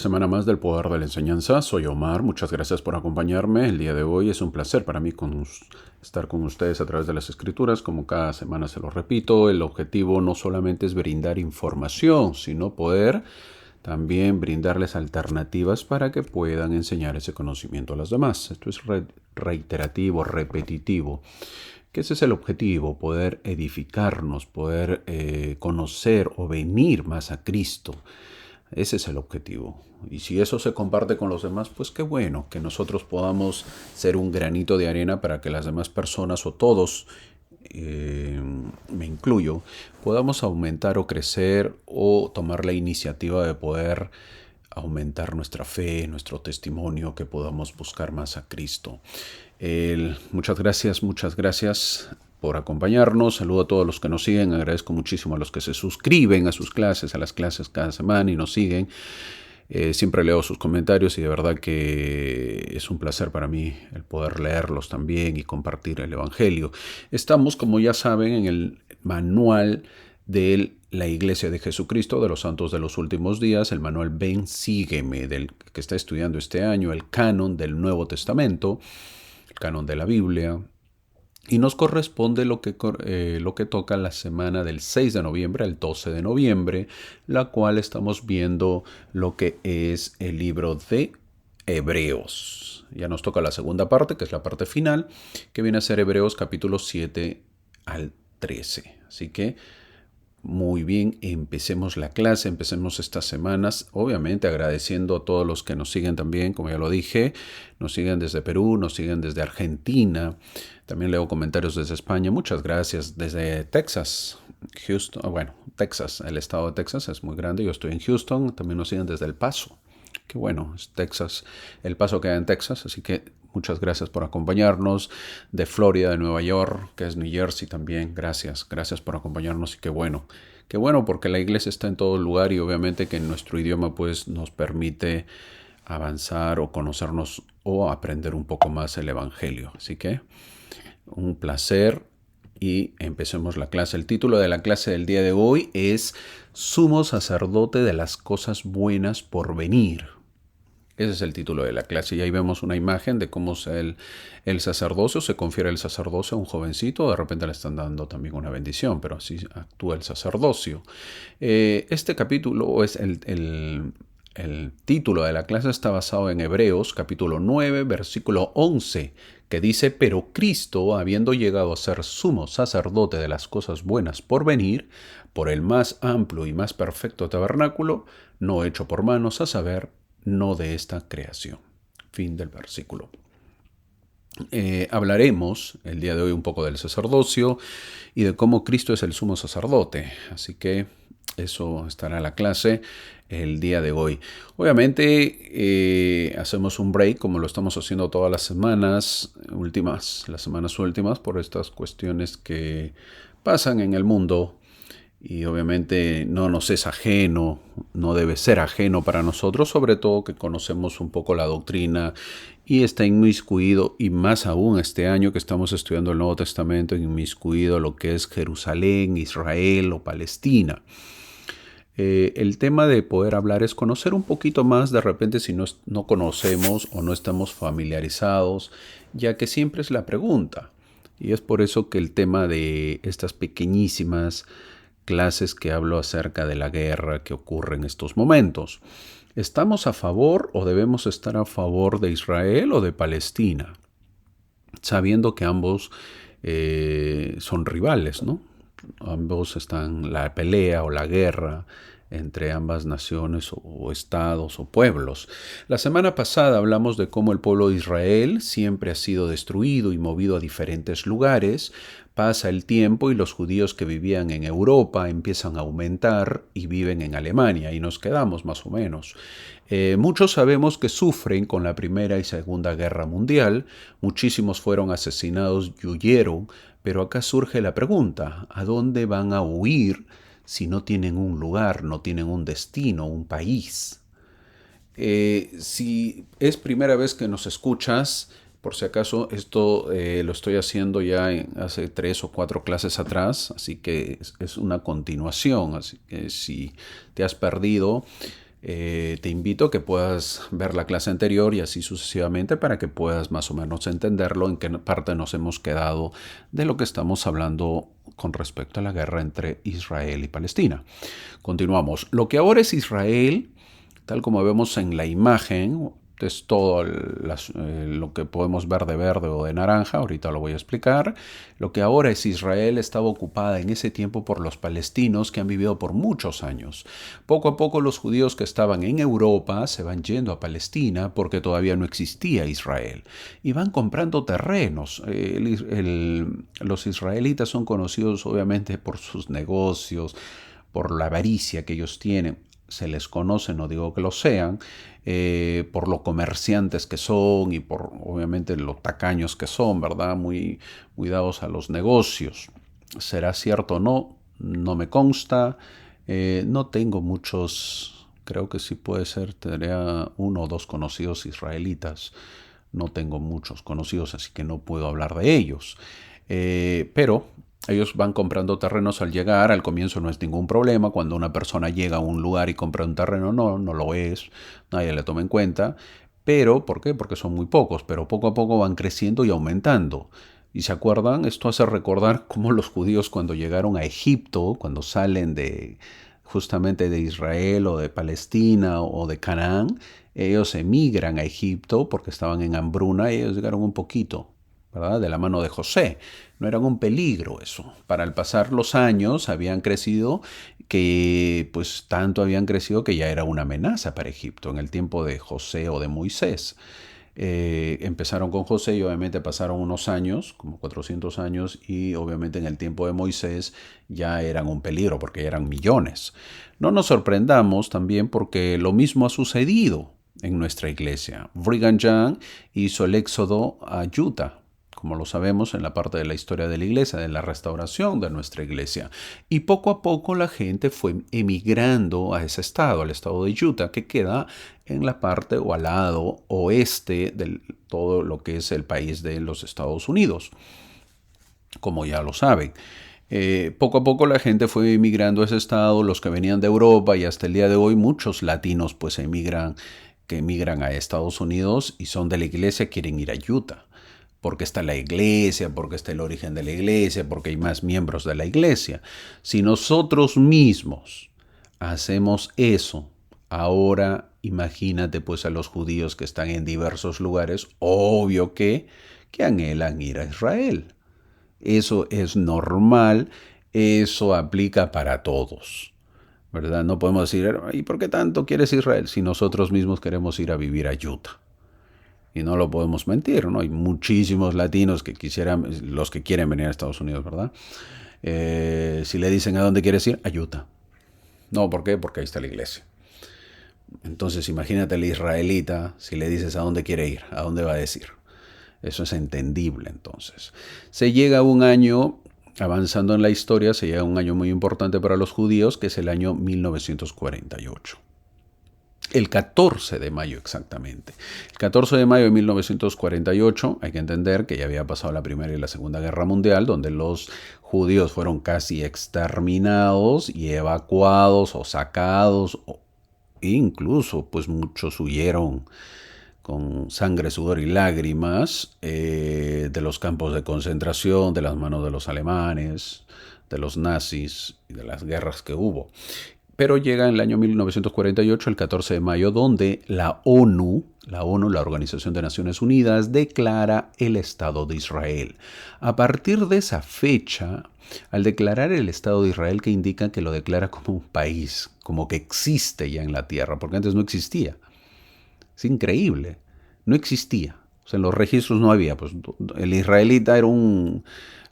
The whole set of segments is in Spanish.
Semana más del Poder de la Enseñanza. Soy Omar, muchas gracias por acompañarme. El día de hoy es un placer para mí estar con ustedes a través de las escrituras. Como cada semana se lo repito, el objetivo no solamente es brindar información, sino poder también brindarles alternativas para que puedan enseñar ese conocimiento a los demás. Esto es reiterativo, repetitivo. Que ese es el objetivo, poder edificarnos, poder conocer o venir más a Cristo. Ese es el objetivo. Y si eso se comparte con los demás, pues qué bueno que nosotros podamos ser un granito de arena para que las demás personas o todos, me incluyo, podamos aumentar o crecer o tomar la iniciativa de poder aumentar nuestra fe, nuestro testimonio, que podamos buscar más a Cristo. Muchas gracias por acompañarnos. Saludo a todos los que nos siguen. Agradezco muchísimo a los que se suscriben a sus clases, a las clases cada semana y nos siguen. Siempre leo sus comentarios y de verdad que es un placer para mí el poder leerlos también y compartir el Evangelio. Estamos, como ya saben, en el manual de la Iglesia de Jesucristo de los Santos de los Últimos Días, el manual Ven, Sígueme, del que está estudiando este año, el canon del Nuevo Testamento, el canon de la Biblia. Y nos corresponde lo que toca la semana del 6 de noviembre al 12 de noviembre, la cual estamos viendo lo que es el libro de Hebreos. Ya nos toca la segunda parte, que es la parte final, que viene a ser Hebreos capítulo 7 al 13. Así que muy bien, empecemos la clase, empecemos estas semanas, obviamente agradeciendo a todos los que nos siguen también, como ya lo dije, nos siguen desde Perú, nos siguen desde Argentina, también leo comentarios desde España, muchas gracias, desde Texas, Houston, bueno, Texas, el estado de Texas es muy grande, yo estoy en Houston, también nos siguen desde El Paso. Qué bueno, es Texas, El Paso queda en Texas, así que muchas gracias por acompañarnos. De Florida, de Nueva York, que es New Jersey también, gracias por acompañarnos y qué bueno porque la iglesia está en todo lugar y obviamente que en nuestro idioma pues nos permite avanzar o conocernos o aprender un poco más el Evangelio. Así que un placer y empecemos la clase. El título de la clase del día de hoy es Sumo Sacerdote de las Cosas Buenas por Venir. Ese es el título de la clase y ahí vemos una imagen de cómo es el sacerdocio, se confiere el sacerdocio a un jovencito, de repente le están dando también una bendición, pero así actúa el sacerdocio. Este capítulo es el título de la clase está basado en Hebreos capítulo 9, versículo 11, que dice, pero Cristo, habiendo llegado a ser sumo sacerdote de las cosas buenas por venir, por el más amplio y más perfecto tabernáculo, no hecho por manos, a saber, no de esta creación. Fin del versículo. Hablaremos el día de hoy un poco del sacerdocio y de cómo Cristo es el sumo sacerdote. Así que eso estará en la clase el día de hoy. Obviamente hacemos un break como lo estamos haciendo todas las semanas últimas por estas cuestiones que pasan en el mundo. Y obviamente no nos es ajeno, no debe ser ajeno para nosotros, sobre todo que conocemos un poco la doctrina y está inmiscuido, y más aún este año que estamos estudiando el Nuevo Testamento, inmiscuido lo que es Jerusalén, Israel o Palestina. El tema de poder hablar es conocer un poquito más de repente si no conocemos o no estamos familiarizados, ya que siempre es la pregunta. Y es por eso que el tema de estas pequeñísimas clases que hablo acerca de la guerra que ocurre en estos momentos. ¿Estamos a favor o debemos estar a favor de Israel o de Palestina? Sabiendo que ambos son rivales, ¿no? Ambos están la pelea o la guerra entre ambas naciones o estados o pueblos. La semana pasada hablamos de cómo el pueblo de Israel siempre ha sido destruido y movido a diferentes lugares. Pasa el tiempo y los judíos que vivían en Europa empiezan a aumentar y viven en Alemania y nos quedamos más o menos. Muchos sabemos que sufren con la Primera y Segunda Guerra Mundial, muchísimos fueron asesinados y huyeron, pero acá surge la pregunta, ¿a dónde van a huir si no tienen un lugar, no tienen un destino, un país? Si es primera vez que nos escuchas, por si acaso, esto lo estoy haciendo ya hace 3 o 4 clases atrás, así que es una continuación, así que si te has perdido, Te invito a que puedas ver la clase anterior y así sucesivamente para que puedas más o menos entenderlo en qué parte nos hemos quedado de lo que estamos hablando con respecto a la guerra entre Israel y Palestina. Continuamos. Lo que ahora es Israel, tal como vemos en la imagen, es todo lo que podemos ver de verde o de naranja, ahorita lo voy a explicar. Lo que ahora es Israel estaba ocupada en ese tiempo por los palestinos que han vivido por muchos años. Poco a poco los judíos que estaban en Europa se van yendo a Palestina porque todavía no existía Israel y van comprando terrenos. Los israelitas son conocidos obviamente por sus negocios, por la avaricia que ellos tienen. Se les conoce, no digo que lo sean, por lo comerciantes que son y por obviamente lo tacaños que son, ¿verdad? Muy dados a los negocios. ¿Será cierto o no? No me consta. No tengo muchos, creo que sí puede ser, tendría uno o dos conocidos israelitas. No tengo muchos conocidos, así que no puedo hablar de ellos. Pero ellos van comprando terrenos al llegar, al comienzo no es ningún problema, cuando una persona llega a un lugar y compra un terreno, no lo es, nadie le toma en cuenta, pero ¿por qué? Porque son muy pocos, pero poco a poco van creciendo y aumentando. ¿Y se acuerdan? Esto hace recordar cómo los judíos cuando llegaron a Egipto, cuando salen de justamente de Israel o de Palestina o de Canaán, ellos emigran a Egipto porque estaban en hambruna y ellos llegaron un poquito, ¿verdad? De la mano de José. No eran un peligro eso. Para el pasar los años habían crecido que pues tanto habían crecido que ya era una amenaza para Egipto en el tiempo de José o de Moisés. Empezaron con José y obviamente pasaron unos años, como 400 años, y obviamente en el tiempo de Moisés ya eran un peligro porque ya eran millones. No nos sorprendamos también porque lo mismo ha sucedido en nuestra iglesia. Brigham Young hizo el éxodo a Utah, como lo sabemos en la parte de la historia de la iglesia, de la restauración de nuestra iglesia. Y poco a poco la gente fue emigrando a ese estado, al estado de Utah, que queda en la parte o al lado oeste de todo lo que es el país de los Estados Unidos, como ya lo saben. Poco a poco la gente fue emigrando a ese estado, los que venían de Europa y hasta el día de hoy muchos latinos pues que emigran a Estados Unidos y son de la iglesia, quieren ir a Utah porque está la iglesia, porque está el origen de la iglesia, porque hay más miembros de la iglesia. Si nosotros mismos hacemos eso, ahora imagínate pues a los judíos que están en diversos lugares, obvio que anhelan ir a Israel. Eso es normal, eso aplica para todos, ¿verdad? No podemos decir, ¿y por qué tanto quieres Israel si nosotros mismos queremos ir a vivir a Utah? Y no lo podemos mentir, ¿no? Hay muchísimos latinos que quisieran, los que quieren venir a Estados Unidos, ¿verdad? Si le dicen a dónde quieres ir, a Utah. No, ¿por qué? Porque ahí está la iglesia. Entonces imagínate el israelita, si le dices a dónde quiere ir, a dónde va a decir. Eso es entendible entonces. Se llega a un año, avanzando en la historia, se llega a un año muy importante para los judíos, que es el año 1948. El 14 de mayo exactamente. El 14 de mayo de 1948, hay que entender que ya había pasado la Primera y la Segunda Guerra Mundial, donde los judíos fueron casi exterminados y evacuados o sacados, incluso pues muchos huyeron con sangre, sudor y lágrimas de los campos de concentración, de las manos de los alemanes, de los nazis y de las guerras que hubo. Pero llega en el año 1948, el 14 de mayo, donde la ONU, la Organización de Naciones Unidas, declara el Estado de Israel. A partir de esa fecha, al declarar el Estado de Israel, que indica que lo declara como un país, como que existe ya en la tierra, porque antes no existía. Es increíble, no existía. O sea, en los registros no había. Pues el israelita era un,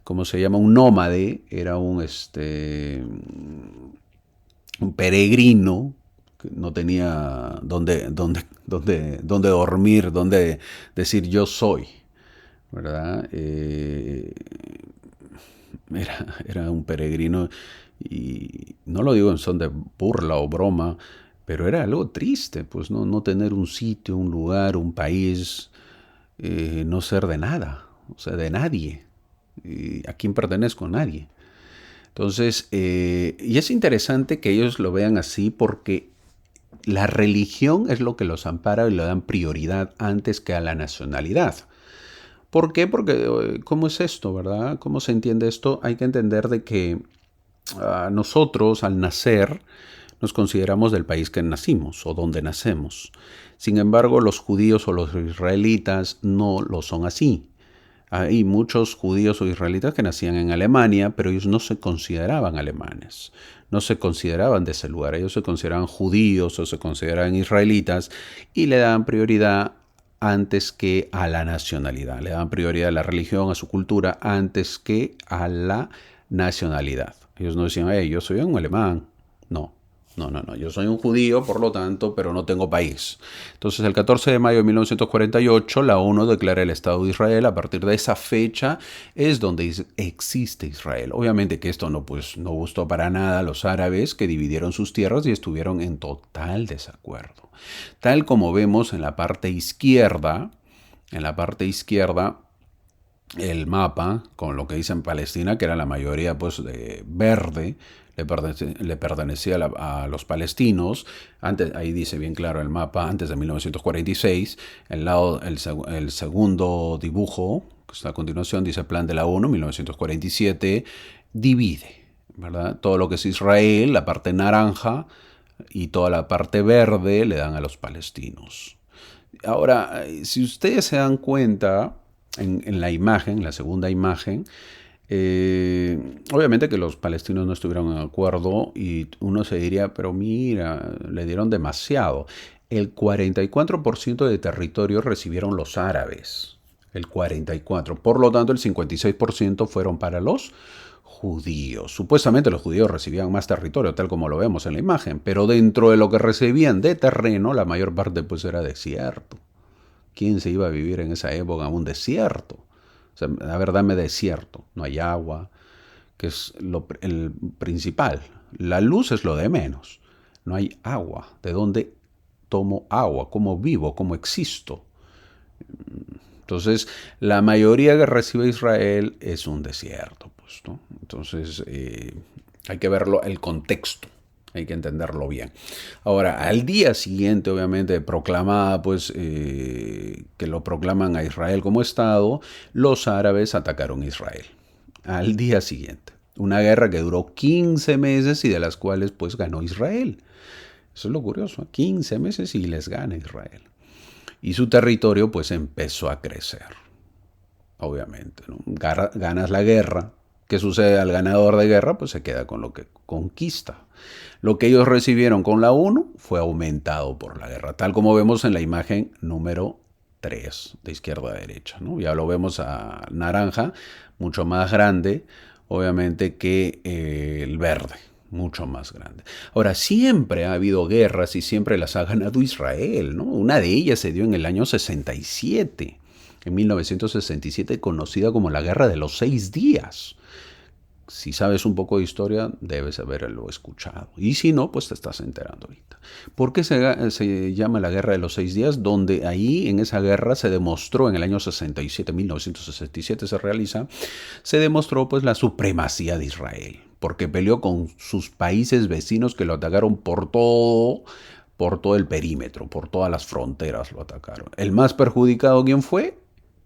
¿cómo se llama? Un nómade, era un peregrino que no tenía dónde dormir, dónde decir yo soy, ¿verdad? Era un peregrino y no lo digo en son de burla o broma, pero era algo triste, pues no tener un sitio, un lugar, un país, no ser de nada, o sea, de nadie. ¿A quién pertenezco? A nadie. Entonces, y es interesante que ellos lo vean así porque La religión es lo que los ampara y le dan prioridad antes que a la nacionalidad. ¿Por qué? Porque, ¿cómo es esto, verdad? ¿Cómo se entiende esto? Hay que entender de que nosotros al nacer nos consideramos del país que nacimos o donde nacemos. Sin embargo, los judíos o los israelitas no lo son así. Hay muchos judíos o israelitas que nacían en Alemania, pero ellos no se consideraban alemanes, no se consideraban de ese lugar, ellos se consideraban judíos o se consideraban israelitas y le daban prioridad antes que a la nacionalidad, le daban prioridad a la religión, a su cultura, antes que a la nacionalidad. Ellos no decían, yo soy un alemán, no. No, yo soy un judío, por lo tanto, pero no tengo país. Entonces, el 14 de mayo de 1948, la ONU declara el Estado de Israel. A partir de esa fecha es donde existe Israel. Obviamente que esto no gustó para nada a los árabes, que dividieron sus tierras y estuvieron en total desacuerdo. Tal como vemos en la parte izquierda, el mapa, con lo que dice en Palestina, que era la mayoría de verde, le pertenecía a los palestinos. Antes, ahí dice bien claro el mapa, antes de 1946. El segundo dibujo, que está a continuación, dice Plan de la ONU, 1947, divide, ¿verdad? Todo lo que es Israel, la parte naranja, y toda la parte verde le dan a los palestinos. Ahora, si ustedes se dan cuenta, en la imagen, la segunda imagen, obviamente que los palestinos no estuvieron de acuerdo y uno se diría, pero mira, le dieron demasiado. El 44% de territorio recibieron los árabes, el 44%. Por lo tanto, el 56% fueron para los judíos. Supuestamente los judíos recibían más territorio, tal como lo vemos en la imagen, pero dentro de lo que recibían de terreno, la mayor parte pues era desierto. ¿Quién se iba a vivir en esa época a un desierto? O sea, la verdad me desierto, no hay agua, que es el principal. La luz es lo de menos. No hay agua. ¿De dónde tomo agua? ¿Cómo vivo? ¿Cómo existo? Entonces, la mayoría que recibe Israel es un desierto, pues, ¿no? Entonces, hay que verlo, el contexto. Hay que entenderlo bien. Ahora, al día siguiente, obviamente, proclamada, que lo proclaman a Israel como Estado, los árabes atacaron a Israel. Al día siguiente. Una guerra que duró 15 meses y de las cuales, pues, ganó Israel. Eso es lo curioso. 15 meses y les gana Israel. Y su territorio, pues, empezó a crecer. Obviamente, ¿no? Ganas la guerra. ¿Qué sucede al ganador de guerra? Pues se queda con lo que conquista. Lo que ellos recibieron con la ONU fue aumentado por la guerra, tal como vemos en la imagen número 3, de izquierda a derecha, ¿no? Ya lo vemos a naranja, mucho más grande, obviamente, que el verde, mucho más grande. Ahora, siempre ha habido guerras y siempre las ha ganado Israel, ¿no? Una de ellas se dio en el año 67, en 1967, conocida como la Guerra de los 6 días. Si sabes un poco de historia, debes haberlo escuchado. Y si no, pues te estás enterando ahorita. ¿Por qué se llama la Guerra de los 6 días? Donde ahí, en esa guerra, se demostró, en el año 67, 1967 se realiza, se demostró pues la supremacía de Israel. Porque peleó con sus países vecinos que lo atacaron por todo el perímetro, por todas las fronteras lo atacaron. El más perjudicado, ¿quién fue?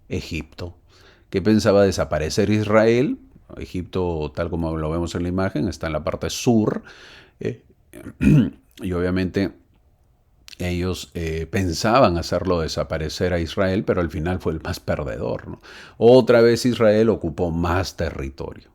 Egipto, que pensaba desaparecer Israel. Egipto, tal como lo vemos en la imagen, está en la parte sur, y obviamente ellos pensaban hacerlo desaparecer a Israel, pero al final fue el más perdedor, ¿no? Otra vez Israel ocupó más territorio.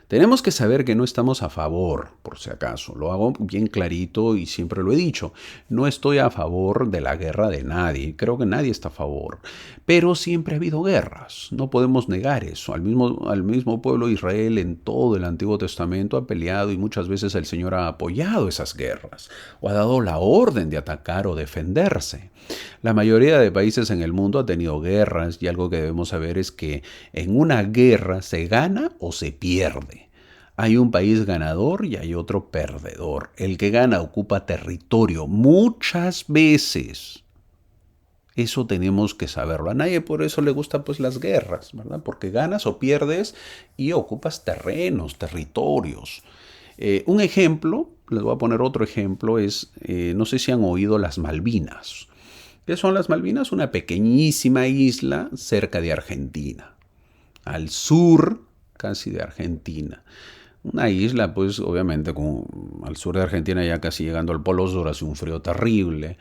Tenemos que saber que no estamos a favor, por si acaso. Lo hago bien clarito y siempre lo he dicho. No estoy a favor de la guerra de nadie. Creo que nadie está a favor. Pero siempre ha habido guerras. No podemos negar eso. Al mismo pueblo de Israel en todo el Antiguo Testamento ha peleado y muchas veces el Señor ha apoyado esas guerras o ha dado la orden de atacar o defenderse. La mayoría de países en el mundo ha tenido guerras y algo que debemos saber es que en una guerra se gana o se pierde. Hay un país ganador y hay otro perdedor. El que gana ocupa territorio muchas veces. Eso tenemos que saberlo. A nadie por eso le gustan pues las guerras, ¿verdad? Porque ganas o pierdes y ocupas terrenos, territorios. Un ejemplo, les voy a poner otro ejemplo, es, no sé si han oído las Malvinas. ¿Qué son las Malvinas? Una pequeñísima isla cerca de Argentina, al sur casi de Argentina. Una isla, pues obviamente al sur de Argentina, ya casi llegando al Polo Sur, hace un frío terrible.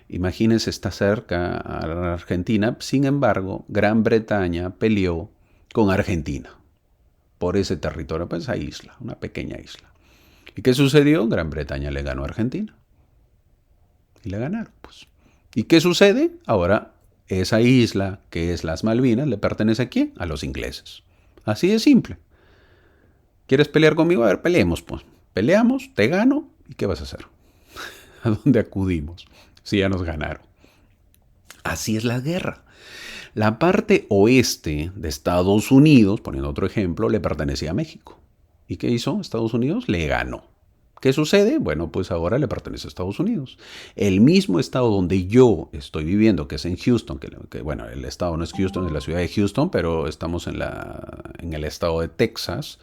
Imagínense, está cerca a la Argentina. Sin embargo, Gran Bretaña peleó con Argentina por ese territorio, pues esa isla, una pequeña isla. ¿Y qué sucedió? Gran Bretaña le ganó a Argentina. Y le ganaron, pues. ¿Y qué sucede? Ahora, esa isla, que es las Malvinas, ¿le pertenece a quién? A los ingleses. Así de simple. ¿Quieres pelear conmigo? A ver, peleemos, pues. Peleamos, te gano, ¿y qué vas a hacer? ¿A dónde acudimos? Si ya nos ganaron. Así es la guerra. La parte oeste de Estados Unidos, poniendo otro ejemplo, le pertenecía a México. ¿Y qué hizo Estados Unidos? Le ganó. ¿Qué sucede? Bueno, pues ahora le pertenece a Estados Unidos. El mismo estado donde yo estoy viviendo, que es en Houston, bueno, el estado no es Houston, es la ciudad de Houston, pero estamos en el estado de Texas,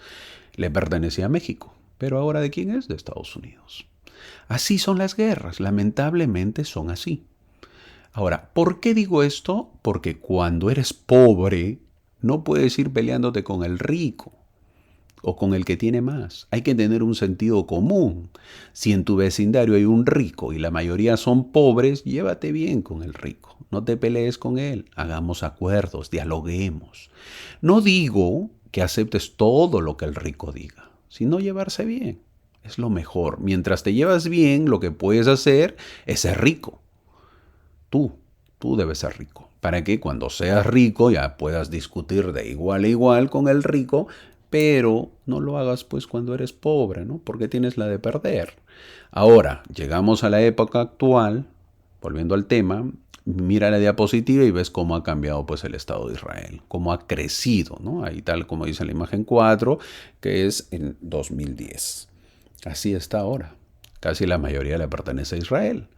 le pertenecía a México. Pero ahora, ¿de quién es? De Estados Unidos. Así son las guerras, lamentablemente son así. Ahora, ¿por qué digo esto? Porque cuando eres pobre, no puedes ir peleándote con el rico o con el que tiene más. Hay que tener un sentido común. Si en tu vecindario hay un rico y la mayoría son pobres, llévate bien con el rico. No te pelees con él. Hagamos acuerdos, dialoguemos. No digo que aceptes todo lo que el rico diga, sino llevarse bien. Es lo mejor. Mientras te llevas bien, lo que puedes hacer es ser rico. Tú debes ser rico. Para que cuando seas rico ya puedas discutir de igual a igual con el rico, pero no lo hagas pues cuando eres pobre, ¿no? Porque tienes la de perder. Ahora, llegamos a la época actual, volviendo al tema, mira la diapositiva y ves cómo ha cambiado pues el Estado de Israel, cómo ha crecido, ¿no? Ahí tal como dice la imagen 4, que es en 2010. Así está ahora. Casi la mayoría le pertenece a Israel.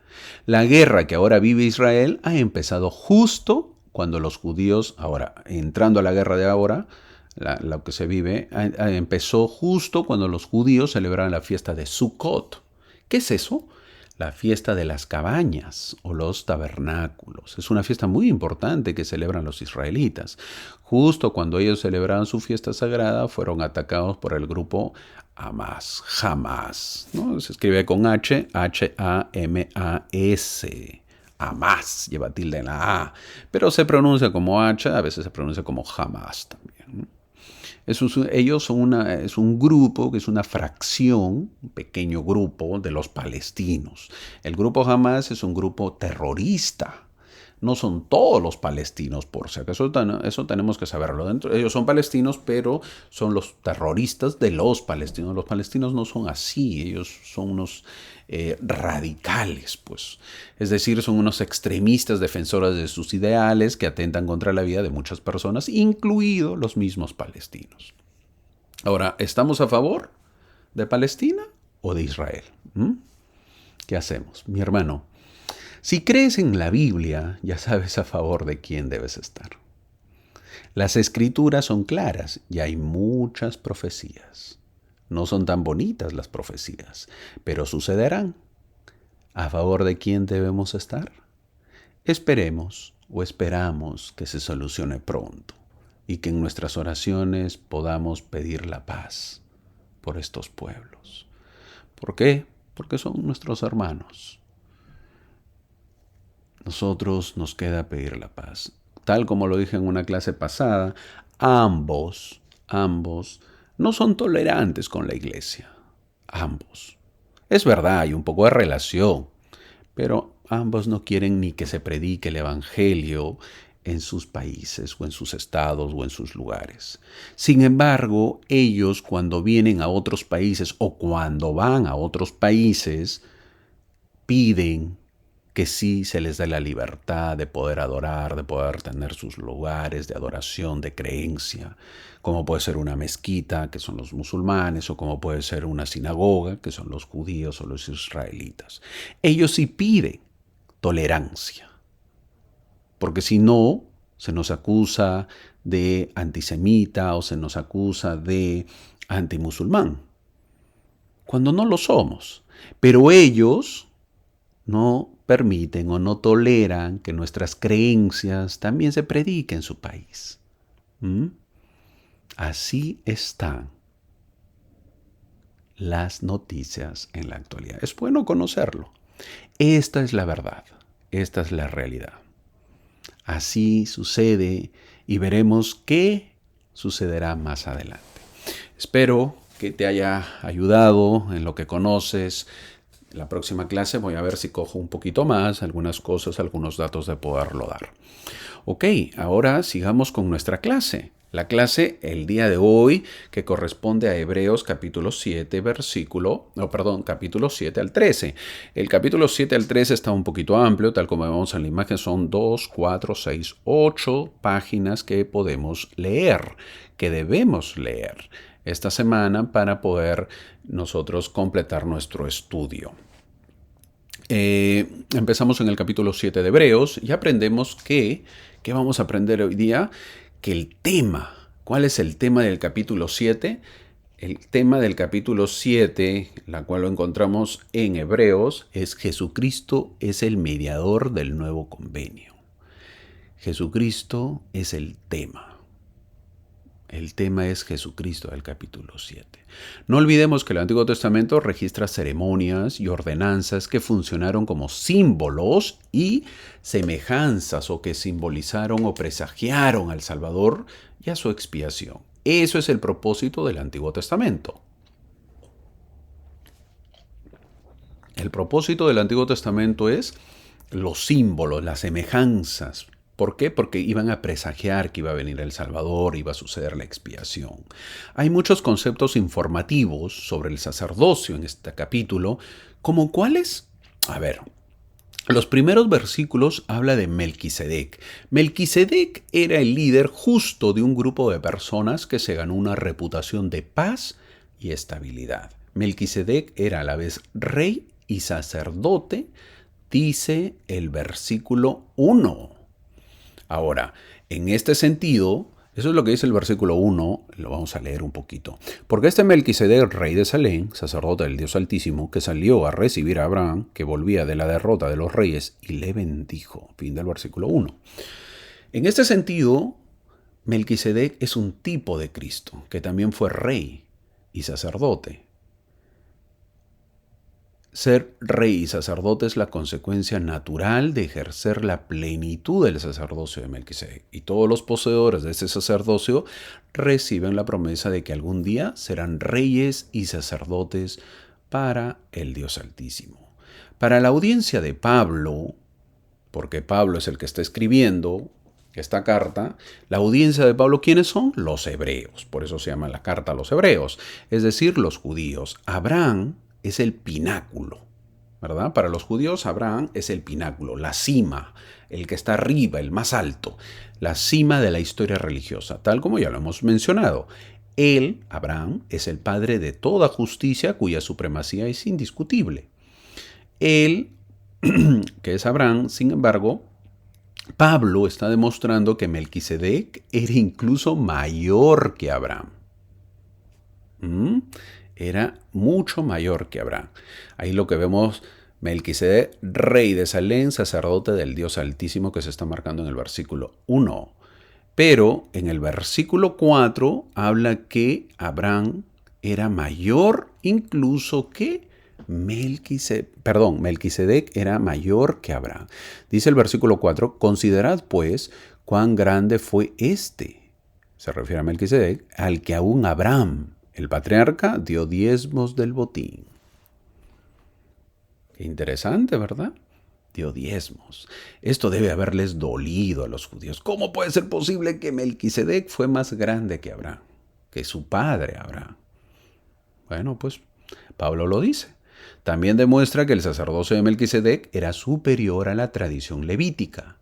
La guerra que ahora vive Israel ha empezado justo cuando los judíos, ahora entrando a la guerra de ahora, lo que se vive, empezó justo cuando los judíos celebraban la fiesta de Sukkot. ¿Qué es eso? La fiesta de las cabañas o los tabernáculos. Es una fiesta muy importante que celebran los israelitas. Justo cuando ellos celebraban su fiesta sagrada, fueron atacados por el grupo Hamas, ¿no? Se escribe con H, H-A-M-A-S. Hamas, lleva tilde en la A, pero se pronuncia como H, a veces se pronuncia como Hamas también. Ellos son es un grupo que es una fracción, un pequeño grupo de los palestinos. El grupo Hamas es un grupo terrorista. No son todos los palestinos, por si acaso, eso tenemos que saberlo. Ellos son palestinos, pero son los terroristas de los palestinos. Los palestinos no son así, ellos son unos radicales, pues. Es decir, son unos extremistas defensores de sus ideales que atentan contra la vida de muchas personas, incluidos los mismos palestinos. Ahora, ¿estamos a favor de Palestina o de Israel? ¿Qué hacemos? Mi hermano, si crees en la Biblia, ya sabes a favor de quién debes estar. Las escrituras son claras y hay muchas profecías. No son tan bonitas las profecías, pero sucederán. ¿A favor de quién debemos estar? Esperemos o esperamos que se solucione pronto y que en nuestras oraciones podamos pedir la paz por estos pueblos. ¿Por qué? Porque son nuestros hermanos. Nosotros nos queda pedir la paz. Tal como lo dije en una clase pasada, ambos no son tolerantes con la iglesia. Ambos. Es verdad, hay un poco de relación, pero ambos no quieren ni que se predique el evangelio en sus países o en sus estados o en sus lugares. Sin embargo, ellos cuando vienen a otros países o cuando van a otros países, piden que sí se les dé la libertad de poder adorar, de poder tener sus lugares de adoración, de creencia, como puede ser una mezquita, que son los musulmanes, o como puede ser una sinagoga, que son los judíos o los israelitas. Ellos sí piden tolerancia, porque si no, se nos acusa de antisemita o se nos acusa de antimusulmán. cuando no lo somos. Pero ellos no permiten o no toleran que nuestras creencias también se prediquen en su país. ¿Mm? Así están las noticias en la actualidad. Es bueno conocerlo. Esta es la verdad, esta es la realidad. Así sucede y veremos qué sucederá más adelante. Espero que te haya ayudado en lo que conoces. En la próxima clase voy a ver si cojo un poquito más, algunas cosas, algunos datos de poderlo dar. Ok, ahora sigamos con nuestra clase. La clase el día de hoy que corresponde a Hebreos capítulo 7, capítulo 7 al 13. El capítulo 7 al 13 está un poquito amplio, tal como vemos en la imagen, son 2, 4, 6, 8 páginas que podemos leer, que debemos leer esta semana para poder nosotros completar nuestro estudio. Empezamos en el capítulo 7 de Hebreos y aprendemos ¿qué vamos a aprender hoy día? Que el tema, ¿cuál es el tema del capítulo 7? El tema del capítulo 7, la cual lo encontramos en Hebreos, es Jesucristo es el mediador del nuevo convenio. Jesucristo es el tema. El tema es Jesucristo del capítulo 7. No olvidemos que el Antiguo Testamento registra ceremonias y ordenanzas que funcionaron como símbolos y semejanzas o que simbolizaron o presagiaron al Salvador y a su expiación. Eso es el propósito del Antiguo Testamento. El propósito del Antiguo Testamento es los símbolos, las semejanzas. ¿Por qué? Porque iban a presagiar que iba a venir el Salvador, iba a suceder la expiación. Hay muchos conceptos informativos sobre el sacerdocio en este capítulo, ¿como cuáles? A ver, los primeros versículos habla de Melquisedec. Melquisedec era el líder justo de un grupo de personas que se ganó una reputación de paz y estabilidad. Melquisedec era a la vez rey y sacerdote, dice el versículo 1. Ahora, en este sentido, eso es lo que dice el versículo 1, lo vamos a leer un poquito. Porque este Melquisedec, rey de Salem, sacerdote del Dios Altísimo, que salió a recibir a Abraham, que volvía de la derrota de los reyes, y le bendijo. Fin del versículo 1. En este sentido, Melquisedec es un tipo de Cristo, que también fue rey y sacerdote. Ser rey y sacerdote es la consecuencia natural de ejercer la plenitud del sacerdocio de Melquisedec. Y todos los poseedores de ese sacerdocio reciben la promesa de que algún día serán reyes y sacerdotes para el Dios Altísimo. Para la audiencia de Pablo, porque Pablo es el que está escribiendo esta carta, la audiencia de Pablo, ¿quiénes son? Los hebreos. Por eso se llama la carta a los hebreos, es decir, los judíos. Abraham es el pináculo, ¿verdad? Para los judíos, Abraham es el pináculo, la cima, el que está arriba, el más alto, la cima de la historia religiosa, tal como ya lo hemos mencionado. Él, Abraham, es el padre de toda justicia cuya supremacía es indiscutible. Él, que es Abraham, sin embargo, Pablo está demostrando que Melquisedec era incluso mayor que Abraham. Era mucho mayor que Abraham. Ahí lo que vemos, Melquisedec, rey de Salem, sacerdote del Dios Altísimo, que se está marcando en el versículo 1. Pero en el versículo 4 habla que Abraham era mayor incluso que Melquisedec era mayor que Abraham. Dice el versículo 4, considerad pues cuán grande fue este, se refiere a Melquisedec, al que aún Abraham, el patriarca, dio diezmos del botín. Qué interesante, ¿verdad? Dio diezmos. Esto debe haberles dolido a los judíos. ¿Cómo puede ser posible que Melquisedec fue más grande que Abraham, que su padre Abraham? Bueno, pues Pablo lo dice. También demuestra que el sacerdocio de Melquisedec era superior a la tradición levítica.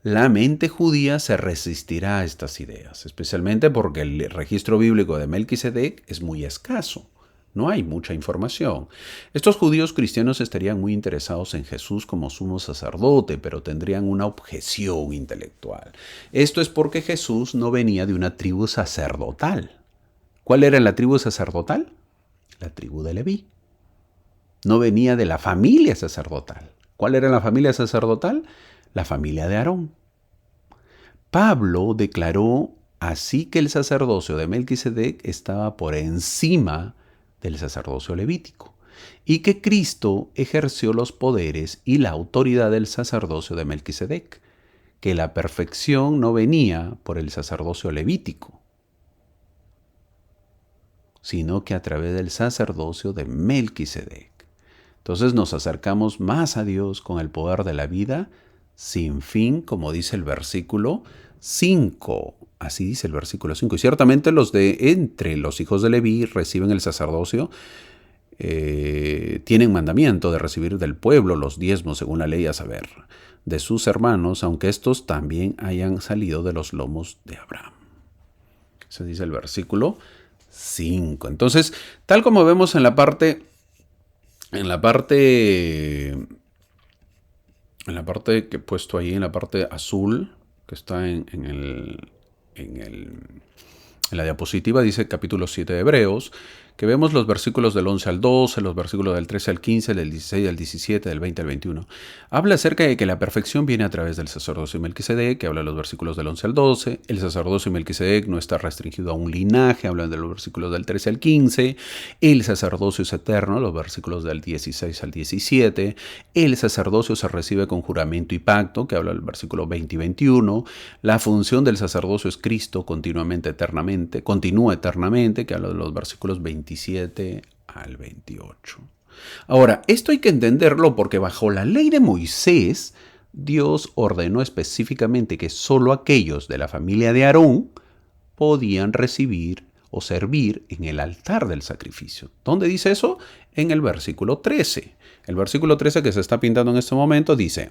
La mente judía se resistirá a estas ideas, especialmente porque el registro bíblico de Melquisedec es muy escaso. No hay mucha información. Estos judíos cristianos estarían muy interesados en Jesús como sumo sacerdote, pero tendrían una objeción intelectual. Esto es porque Jesús no venía de una tribu sacerdotal. ¿Cuál era la tribu sacerdotal? La tribu de Leví. no venía de la familia sacerdotal. ¿Cuál era la familia sacerdotal? La familia de Aarón. Pablo declaró así que el sacerdocio de Melquisedec estaba por encima del sacerdocio levítico y que Cristo ejerció los poderes y la autoridad del sacerdocio de Melquisedec, que la perfección no venía por el sacerdocio levítico, sino que a través del sacerdocio de Melquisedec. Entonces nos acercamos más a Dios con el poder de la vida sin fin, como dice el versículo 5. Así dice el versículo 5. Y ciertamente los de entre los hijos de Leví reciben el sacerdocio, tienen mandamiento de recibir del pueblo los diezmos según la ley, a saber, de sus hermanos, aunque estos también hayan salido de los lomos de Abraham. Eso dice el versículo 5. Entonces, tal como vemos en la parte que he puesto ahí, en la parte azul, que está en la diapositiva, dice capítulo 7 de Hebreos, que vemos los versículos del 11 al 12, los versículos del 13 al 15, del 16 al 17, del 20 al 21. Habla acerca de que la perfección viene a través del sacerdocio de Melquisedec, que habla de los versículos del 11 al 12. El sacerdocio de Melquisedec no está restringido a un linaje, hablan de los versículos del 13 al 15. El sacerdocio es eterno, los versículos del 16 al 17. El sacerdocio se recibe con juramento y pacto, que habla del versículo 20 y 21. La función del sacerdocio es Cristo continúa eternamente, que habla de los versículos 27 al 28. Ahora, esto hay que entenderlo porque bajo la ley de Moisés, Dios ordenó específicamente que solo aquellos de la familia de Aarón podían recibir o servir en el altar del sacrificio. ¿Dónde dice eso? En el versículo 13. El versículo 13 que se está pintando en este momento dice: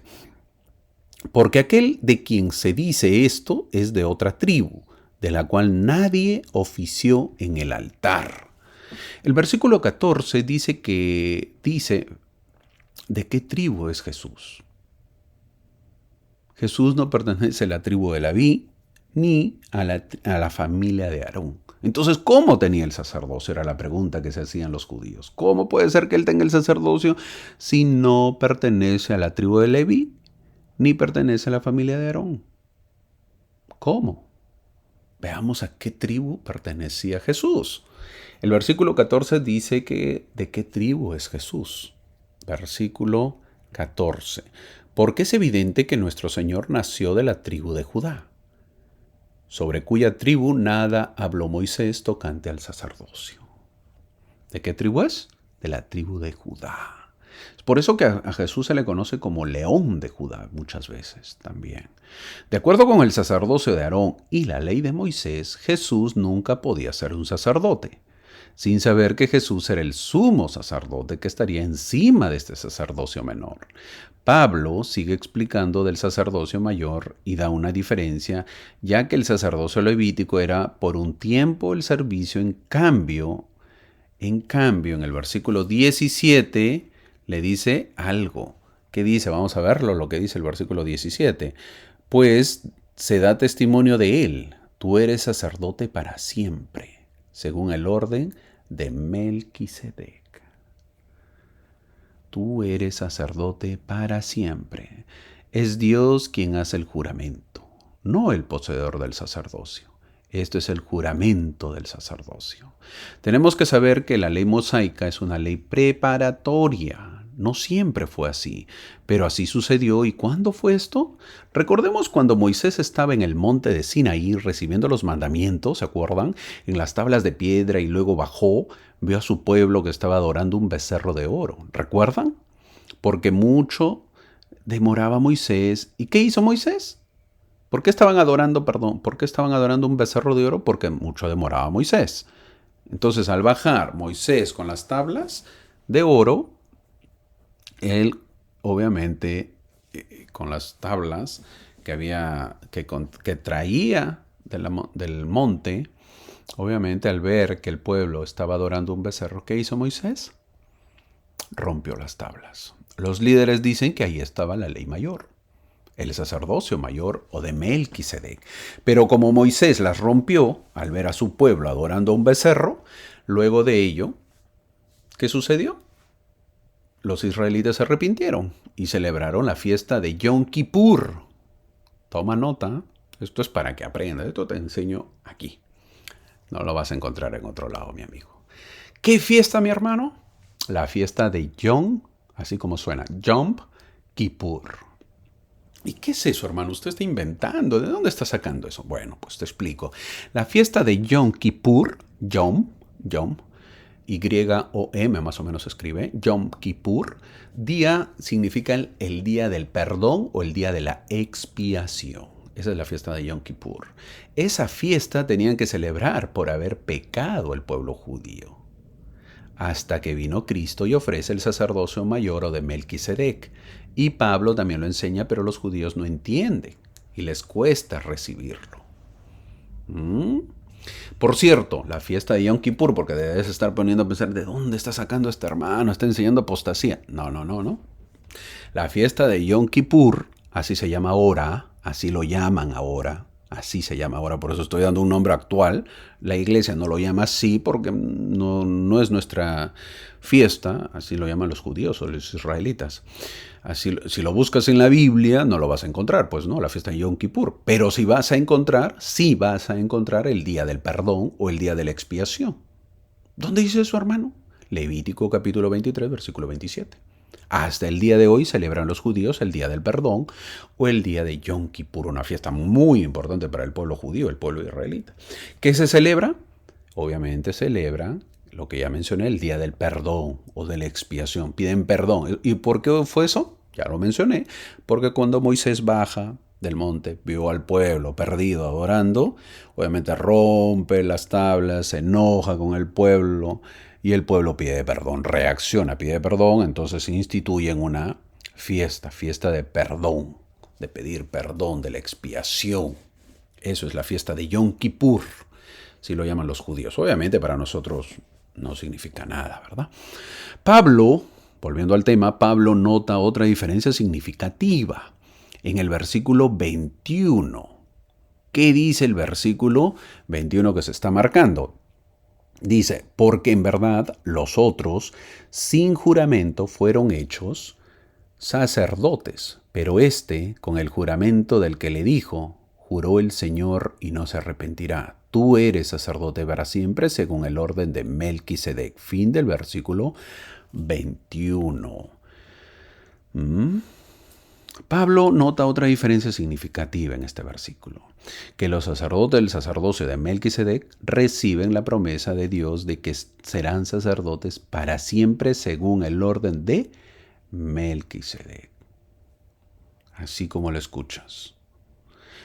porque aquel de quien se dice esto es de otra tribu, de la cual nadie ofició en el altar. El versículo 14 dice ¿de qué tribu es Jesús? Jesús no pertenece a la tribu de Leví ni a la familia de Aarón. Entonces, ¿cómo tenía el sacerdocio? Era la pregunta que se hacían los judíos. ¿Cómo puede ser que él tenga el sacerdocio si no pertenece a la tribu de Leví ni pertenece a la familia de Aarón? ¿Cómo? Veamos a qué tribu pertenecía Jesús. El versículo 14 dice que ¿de qué tribu es Jesús? Versículo 14. Porque es evidente que nuestro Señor nació de la tribu de Judá, sobre cuya tribu nada habló Moisés tocante al sacerdocio. ¿De qué tribu es? De la tribu de Judá. Es por eso que a Jesús se le conoce como León de Judá muchas veces también. De acuerdo con el sacerdocio de Aarón y la ley de Moisés, Jesús nunca podía ser un sacerdote, sin saber que Jesús era el sumo sacerdote que estaría encima de este sacerdocio menor. Pablo sigue explicando del sacerdocio mayor y da una diferencia, ya que el sacerdocio levítico era por un tiempo el servicio. En cambio, en el versículo 17 le dice algo. ¿Qué dice? Vamos a verlo, lo que dice el versículo 17. Pues se da testimonio de él: tú eres sacerdote para siempre, según el orden de Melquisedec. Tú eres sacerdote para siempre. Es Dios quien hace el juramento, no el poseedor del sacerdocio. Esto es el juramento del sacerdocio. Tenemos que saber que la ley mosaica es una ley preparatoria. No siempre fue así, pero así sucedió. ¿Y cuándo fue esto? Recordemos cuando Moisés estaba en el monte de Sinaí recibiendo los mandamientos, ¿se acuerdan? En las tablas de piedra, y luego bajó, vio a su pueblo que estaba adorando un becerro de oro. ¿Recuerdan? Porque mucho demoraba Moisés. ¿Y qué hizo Moisés? ¿Por qué estaban adorando un becerro de oro? Porque mucho demoraba Moisés. Entonces, al bajar Moisés con las tablas de oro, él obviamente con las tablas que traía del monte, obviamente al ver que el pueblo estaba adorando un becerro, ¿qué hizo Moisés? Rompió las tablas. Los líderes dicen que ahí estaba la ley mayor, el sacerdocio mayor o de Melquisedec. Pero como Moisés las rompió al ver a su pueblo adorando un becerro, luego de ello, ¿qué sucedió? los israelitas se arrepintieron y celebraron la fiesta de Yom Kippur. Toma nota, esto es para que aprendas, esto te enseño aquí. No lo vas a encontrar en otro lado, mi amigo. ¿Qué fiesta, mi hermano? La fiesta de Yom, así como suena, Yom Kippur. ¿Y qué es eso, hermano? Usted está inventando. ¿De dónde está sacando eso? Bueno, pues te explico. La fiesta de Yom Kippur, Yom, Y-O-M más o menos se escribe, Yom Kippur, día significa el día del perdón o el día de la expiación. Esa es la fiesta de Yom Kippur. Esa fiesta tenían que celebrar por haber pecado el pueblo judío. Hasta que vino Cristo y ofrece el sacerdocio mayor o de Melquisedec. Y Pablo también lo enseña, pero los judíos no entienden y les cuesta recibirlo. Por cierto, la fiesta de Yom Kippur, porque debes estar poniendo a pensar, ¿de dónde está sacando este hermano? Está enseñando apostasía. No. La fiesta de Yom Kippur, así se llama ahora, así lo llaman ahora. Así se llama ahora, por eso estoy dando un nombre actual. La iglesia no lo llama así porque no es nuestra fiesta, así lo llaman los judíos o los israelitas. Así, si lo buscas en la Biblia, no lo vas a encontrar, pues no, la fiesta de Yom Kippur. Pero sí vas a encontrar el día del perdón o el día de la expiación. ¿Dónde dice eso, hermano? Levítico capítulo 23, versículo 27. Hasta el día de hoy celebran los judíos el día del perdón o el día de Yom Kippur, una fiesta muy importante para el pueblo judío, el pueblo israelita. ¿Qué se celebra? Obviamente celebran lo que ya mencioné, el día del perdón o de la expiación. Piden perdón. ¿Y por qué fue eso? Ya lo mencioné. Porque cuando Moisés baja del monte, vio al pueblo perdido adorando, obviamente rompe las tablas, se enoja con el pueblo y el pueblo pide perdón, reacciona, pide perdón, entonces se instituye en una fiesta de perdón, de pedir perdón, de la expiación. Eso es la fiesta de Yom Kippur, si lo llaman los judíos. Obviamente para nosotros no significa nada, ¿verdad? Pablo, volviendo al tema, Pablo nota otra diferencia significativa en el versículo 21. ¿Qué dice el versículo 21 que se está marcando? Dice, porque en verdad los otros, sin juramento, fueron hechos sacerdotes, pero éste, con el juramento del que le dijo, juró el Señor y no se arrepentirá. Tú eres sacerdote para siempre según el orden de Melquisedec. Fin del versículo 21. Pablo nota otra diferencia significativa en este versículo, que los sacerdotes del sacerdocio de Melquisedec reciben la promesa de Dios de que serán sacerdotes para siempre según el orden de Melquisedec. Así como lo escuchas.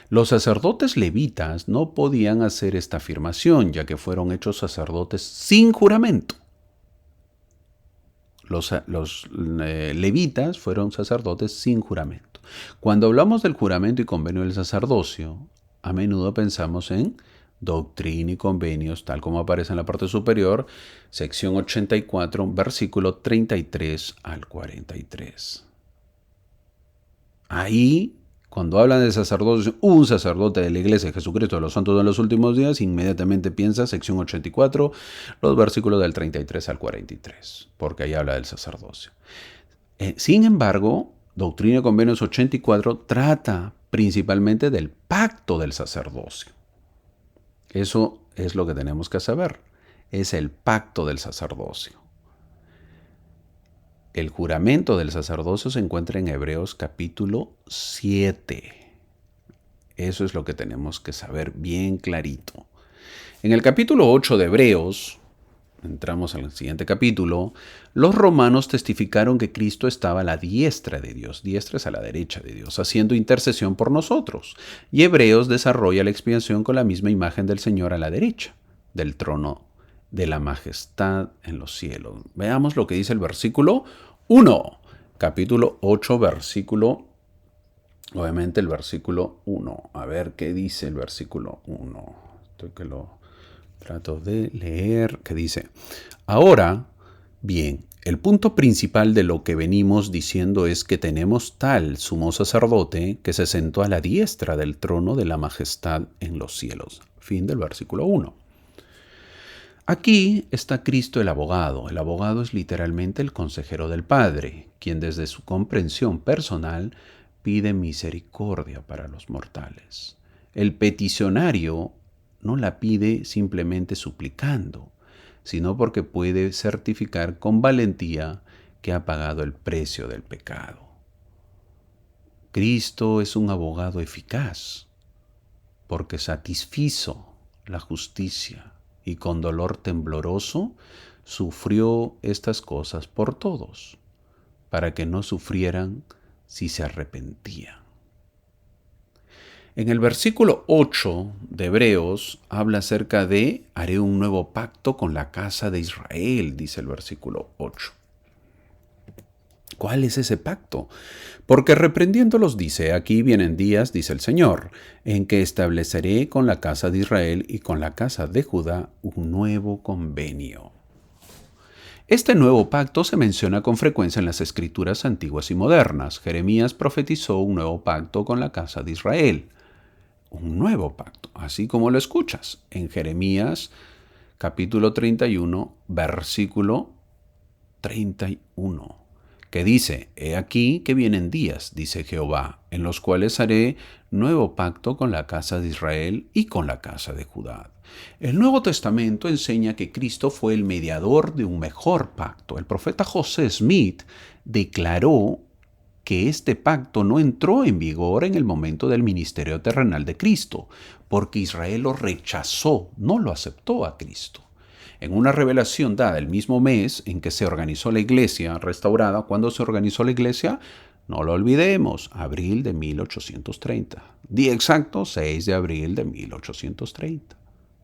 Los sacerdotes levitas no podían hacer esta afirmación, ya que fueron hechos sacerdotes sin juramento. Los levitas fueron sacerdotes sin juramento. Cuando hablamos del juramento y convenio del sacerdocio, a menudo pensamos en doctrina y convenios, tal como aparece en la parte superior, sección 84, versículo 33 al 43. Ahí, cuando hablan de sacerdocio, un sacerdote de la Iglesia de Jesucristo de los Santos de los Últimos Días, inmediatamente piensa, sección 84, los versículos del 33 al 43, porque ahí habla del sacerdocio. Sin embargo, Doctrina y Convenios 84 trata principalmente del pacto del sacerdocio. Eso es lo que tenemos que saber, es el pacto del sacerdocio. El juramento del sacerdocio se encuentra en Hebreos capítulo 7. Eso es lo que tenemos que saber bien clarito. En el capítulo 8 de Hebreos, entramos al siguiente capítulo, los romanos testificaron que Cristo estaba a la diestra de Dios, diestra es a la derecha de Dios, haciendo intercesión por nosotros. Y Hebreos desarrolla la expiación con la misma imagen del Señor a la derecha del trono de la majestad en los cielos. Veamos lo que dice el versículo 1, capítulo 8, versículo, obviamente el versículo 1. A ver qué dice el versículo 1. Estoy que lo trato de leer. ¿Qué dice? Ahora, bien, el punto principal de lo que venimos diciendo es que tenemos tal sumo sacerdote que se sentó a la diestra del trono de la majestad en los cielos. Fin del versículo 1. Aquí está Cristo el abogado. El abogado es literalmente el consejero del Padre, quien desde su comprensión personal pide misericordia para los mortales. El peticionario no la pide simplemente suplicando, sino porque puede certificar con valentía que ha pagado el precio del pecado. Cristo es un abogado eficaz porque satisfizo la justicia y con dolor tembloroso sufrió estas cosas por todos, para que no sufrieran si se arrepentían. En el versículo 8 de Hebreos habla acerca de haré un nuevo pacto con la casa de Israel, dice el versículo 8. ¿Cuál es ese pacto? Porque reprendiéndolos dice, aquí vienen días, dice el Señor, en que estableceré con la casa de Israel y con la casa de Judá un nuevo convenio. Este nuevo pacto se menciona con frecuencia en las escrituras antiguas y modernas. Jeremías profetizó un nuevo pacto con la casa de Israel. Un nuevo pacto, así como lo escuchas, en Jeremías capítulo 31, versículo 31. Que dice, he aquí que vienen días, dice Jehová, en los cuales haré nuevo pacto con la casa de Israel y con la casa de Judá. El Nuevo Testamento enseña que Cristo fue el mediador de un mejor pacto. El profeta José Smith declaró que este pacto no entró en vigor en el momento del ministerio terrenal de Cristo, porque Israel lo rechazó, no lo aceptó a Cristo. En una revelación dada el mismo mes en que se organizó la iglesia restaurada, ¿cuándo se organizó la iglesia? No lo olvidemos, abril de 1830. Día exacto, 6 de abril de 1830.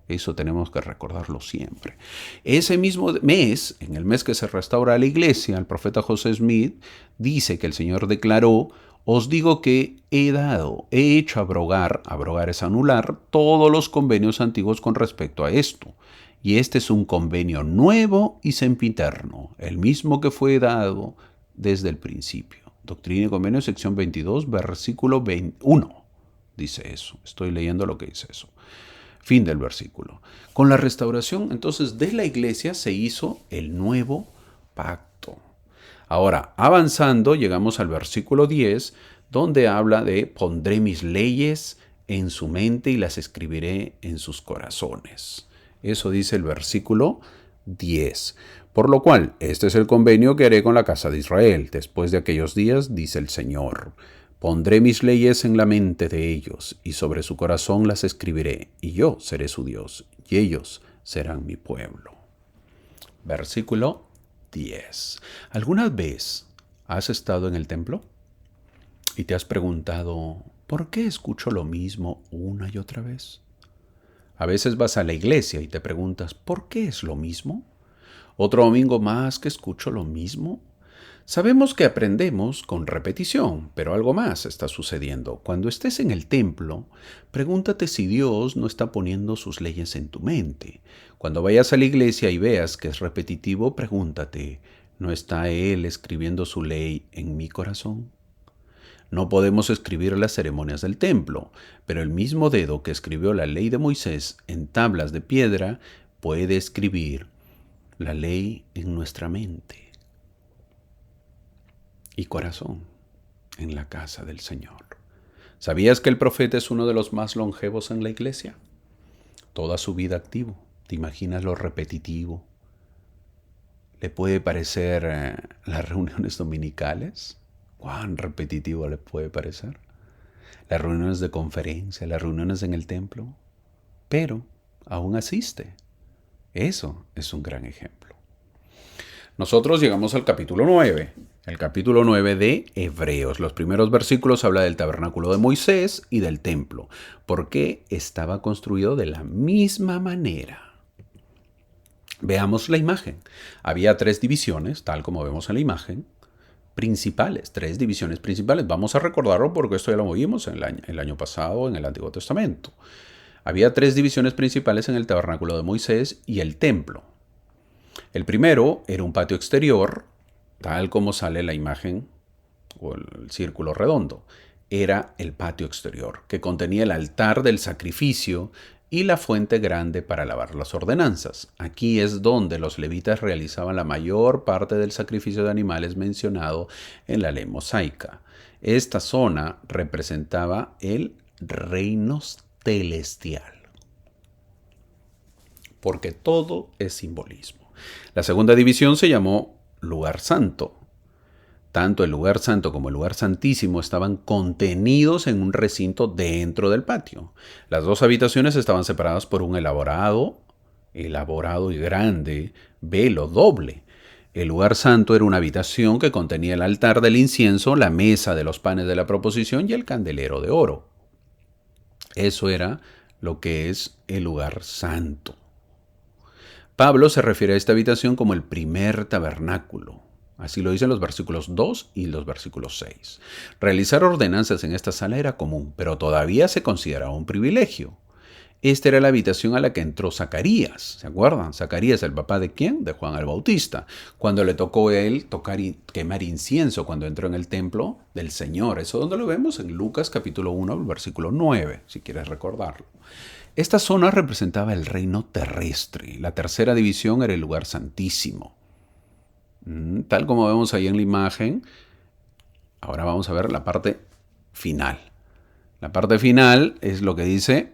Eso tenemos que recordarlo siempre. Ese mismo mes, en el mes que se restaura la iglesia, el profeta José Smith dice que el Señor declaró, os digo que he hecho abrogar es anular, todos los convenios antiguos con respecto a esto. Y este es un convenio nuevo y sempiterno, el mismo que fue dado desde el principio. Doctrina y Convenios, sección 22, versículo 21. Dice eso. Estoy leyendo lo que dice eso. Fin del versículo. Con la restauración, entonces, de la iglesia se hizo el nuevo pacto. Ahora, avanzando, llegamos al versículo 10, donde habla de pondré mis leyes en su mente y las escribiré en sus corazones. Eso dice el versículo 10. Por lo cual, este es el convenio que haré con la casa de Israel. Después de aquellos días, dice el Señor, pondré mis leyes en la mente de ellos, y sobre su corazón las escribiré, y yo seré su Dios, y ellos serán mi pueblo. Versículo 10. ¿Alguna vez has estado en el templo y te has preguntado, ¿por qué escucho lo mismo una y otra vez? A veces vas a la iglesia y te preguntas, ¿por qué es lo mismo? ¿Otro domingo más que escucho lo mismo? Sabemos que aprendemos con repetición, pero algo más está sucediendo. Cuando estés en el templo, pregúntate si Dios no está poniendo sus leyes en tu mente. Cuando vayas a la iglesia y veas que es repetitivo, pregúntate, ¿no está Él escribiendo su ley en mi corazón? No podemos escribir las ceremonias del templo, pero el mismo dedo que escribió la ley de Moisés en tablas de piedra puede escribir la ley en nuestra mente y corazón en la casa del Señor. ¿Sabías que el profeta es uno de los más longevos en la iglesia? Toda su vida activo. ¿Te imaginas lo repetitivo? ¿Le puede parecer las reuniones dominicales? ¿Cuán repetitivo le puede parecer? Las reuniones de conferencia, las reuniones en el templo. Pero aún asiste. Eso es un gran ejemplo. Nosotros llegamos al capítulo 9. El capítulo 9 de Hebreos. Los primeros versículos habla del tabernáculo de Moisés y del templo. Porque estaba construido de la misma manera. Veamos la imagen. Había 3 divisiones, tal como vemos en la imagen. Principales, 3 divisiones principales. Vamos a recordarlo porque esto ya lo vimos el año pasado en el Antiguo Testamento. Había 3 divisiones principales en el tabernáculo de Moisés y el templo. El primero era un patio exterior, tal como sale la imagen o el círculo redondo. era el patio exterior, que contenía el altar del sacrificio y la fuente grande para lavar las ordenanzas. Aquí es donde los levitas realizaban la mayor parte del sacrificio de animales mencionado en la ley mosaica. Esta zona representaba el reino celestial, porque todo es simbolismo. La segunda división se llamó lugar santo. Tanto el lugar santo como el lugar santísimo estaban contenidos en un recinto dentro del patio. Las dos habitaciones estaban separadas por un elaborado y grande velo doble. El lugar santo era una habitación que contenía el altar del incienso, la mesa de los panes de la proposición y el candelero de oro. Eso era lo que es el lugar santo. Pablo se refiere a esta habitación como el primer tabernáculo. Así lo dicen los versículos 2 y los versículos 6. Realizar ordenanzas en esta sala era común, pero todavía se consideraba un privilegio. Esta era la habitación a la que entró Zacarías. ¿Se acuerdan? Zacarías, el papá de ¿quién? De Juan el Bautista. Cuando le tocó a él tocar y quemar incienso cuando entró en el templo del Señor. Eso donde lo vemos en Lucas capítulo 1, versículo 9, si quieres recordarlo. Esta zona representaba el reino terrestre. La tercera división era el lugar santísimo. Tal como vemos ahí en la imagen, ahora vamos a ver la parte final. La parte final es lo que dice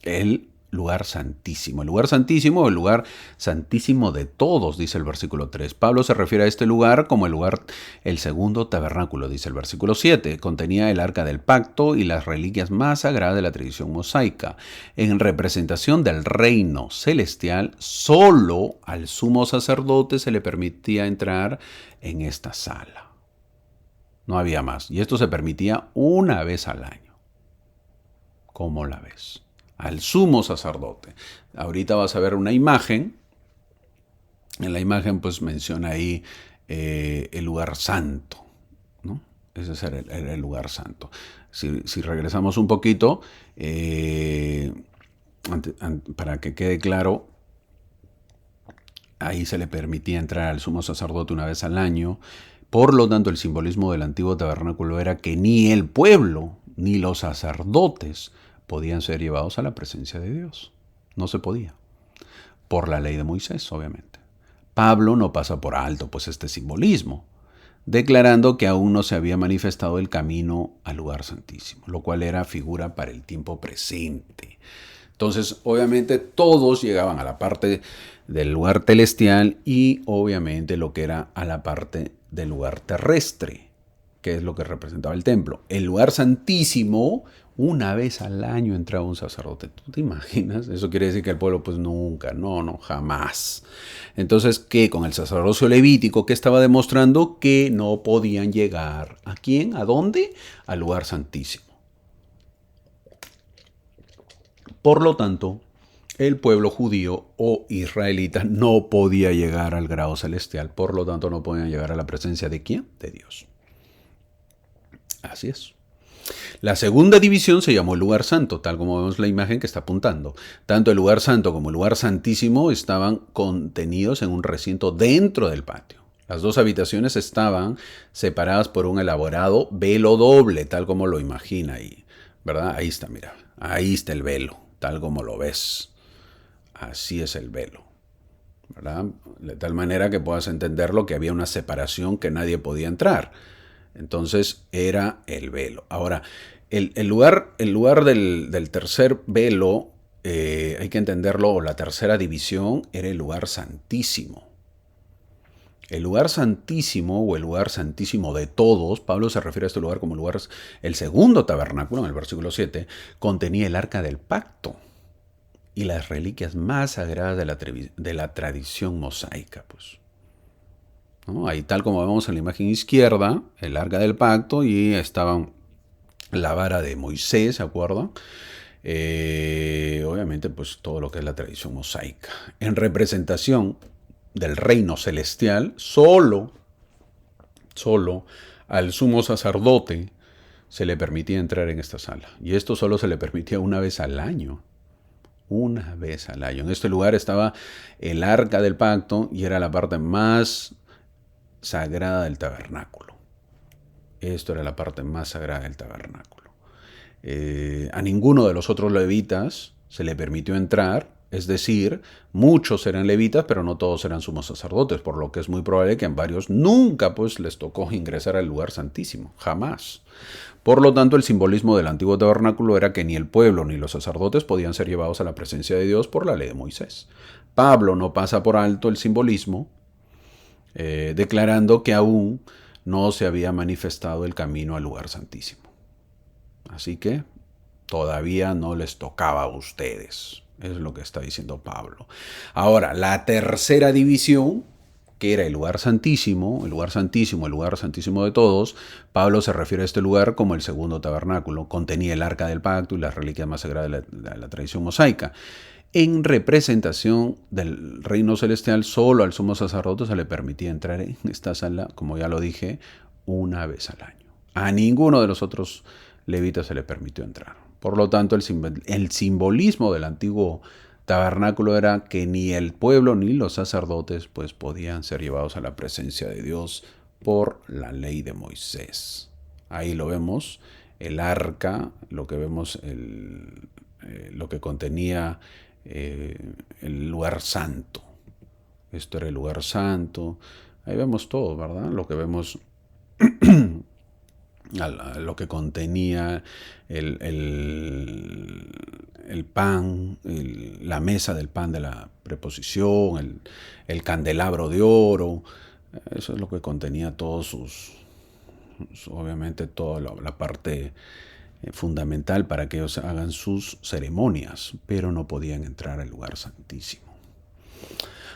el lugar santísimo. El lugar santísimo o el lugar santísimo de todos, dice el versículo 3. Pablo se refiere a este lugar como el segundo tabernáculo, dice el versículo 7. Contenía el arca del pacto y las reliquias más sagradas de la tradición mosaica. En representación del reino celestial, solo al sumo sacerdote se le permitía entrar en esta sala. No había más. Y esto se permitía una vez al año. ¿Cómo la ves? Al sumo sacerdote. Ahorita vas a ver una imagen. En la imagen pues menciona ahí el lugar santo, ¿no? Ese era el lugar santo. Si regresamos un poquito, para que quede claro, ahí se le permitía entrar al sumo sacerdote una vez al año. Por lo tanto, el simbolismo del antiguo tabernáculo era que ni el pueblo ni los sacerdotes podían ser llevados a la presencia de Dios. No se podía. Por la ley de Moisés, obviamente. Pablo no pasa por alto pues este simbolismo, declarando que aún no se había manifestado el camino al lugar santísimo, lo cual era figura para el tiempo presente. Entonces, obviamente, todos llegaban a la parte del lugar celestial y obviamente lo que era a la parte del lugar terrestre, que es lo que representaba el templo. El lugar santísimo, una vez al año entraba un sacerdote. ¿Tú te imaginas? Eso quiere decir que el pueblo pues nunca, no, jamás. Entonces, ¿qué? Con el sacerdocio levítico, ¿qué estaba demostrando? Que no podían llegar. ¿A quién? ¿A dónde? Al lugar santísimo. Por lo tanto, el pueblo judío o israelita no podía llegar al grado celestial. Por lo tanto, no podían llegar a la presencia de ¿quién? De Dios. Así es. La segunda división se llamó el lugar santo, tal como vemos la imagen que está apuntando. Tanto el lugar santo como el lugar santísimo estaban contenidos en un recinto dentro del patio. Las dos habitaciones estaban separadas por un elaborado velo doble, tal como lo imagina ahí. ¿Verdad? Ahí está, mira. Ahí está el velo, tal como lo ves. Así es el velo. ¿Verdad? De tal manera que puedas entenderlo que había una separación que nadie podía entrar. Entonces era el velo. Ahora, el lugar del tercer velo, hay que entenderlo, o la tercera división, era el lugar santísimo. El lugar santísimo o el lugar santísimo de todos, Pablo se refiere a este lugar como el segundo tabernáculo, en el versículo 7, contenía el arca del pacto y las reliquias más sagradas de la tradición mosaica, pues. ¿No? Ahí tal como vemos en la imagen izquierda, el arca del pacto y estaban la vara de Moisés, ¿se acuerdan? Obviamente pues todo lo que es la tradición mosaica. En representación del reino celestial, solo al sumo sacerdote se le permitía entrar en esta sala. Y esto solo se le permitía una vez al año. Una vez al año. En este lugar estaba el arca del pacto y era la parte más sagrada del tabernáculo. Esto era la parte más sagrada del tabernáculo. A ninguno de los otros levitas se le permitió entrar, es decir, muchos eran levitas, pero no todos eran sumos sacerdotes, por lo que es muy probable que a varios nunca pues les tocó ingresar al lugar santísimo, jamás. Por lo tanto, el simbolismo del antiguo tabernáculo era que ni el pueblo ni los sacerdotes podían ser llevados a la presencia de Dios por la ley de Moisés. Pablo no pasa por alto el simbolismo, declarando que aún no se había manifestado el camino al lugar santísimo. Así que todavía no les tocaba a ustedes. Es lo que está diciendo Pablo. Ahora, la tercera división, que era el lugar santísimo, el lugar santísimo, el lugar santísimo de todos, Pablo se refiere a este lugar como el segundo tabernáculo. Contenía el arca del pacto y las reliquias más sagradas de la tradición mosaica. En representación del reino celestial, solo al sumo sacerdote se le permitía entrar en esta sala, como ya lo dije, una vez al año. A ninguno de los otros levitas se le permitió entrar. Por lo tanto, el simbolismo del antiguo tabernáculo era que ni el pueblo ni los sacerdotes pues, podían ser llevados a la presencia de Dios por la ley de Moisés. Ahí lo vemos, el arca, lo que vemos, lo que contenía el lugar santo. Esto era el lugar santo. Ahí vemos todo, ¿verdad? Lo que vemos, lo que contenía el pan, la mesa del pan de la preposición, el candelabro de oro. Eso es lo que contenía todos obviamente toda la parte fundamental para que ellos hagan sus ceremonias, pero no podían entrar al lugar santísimo.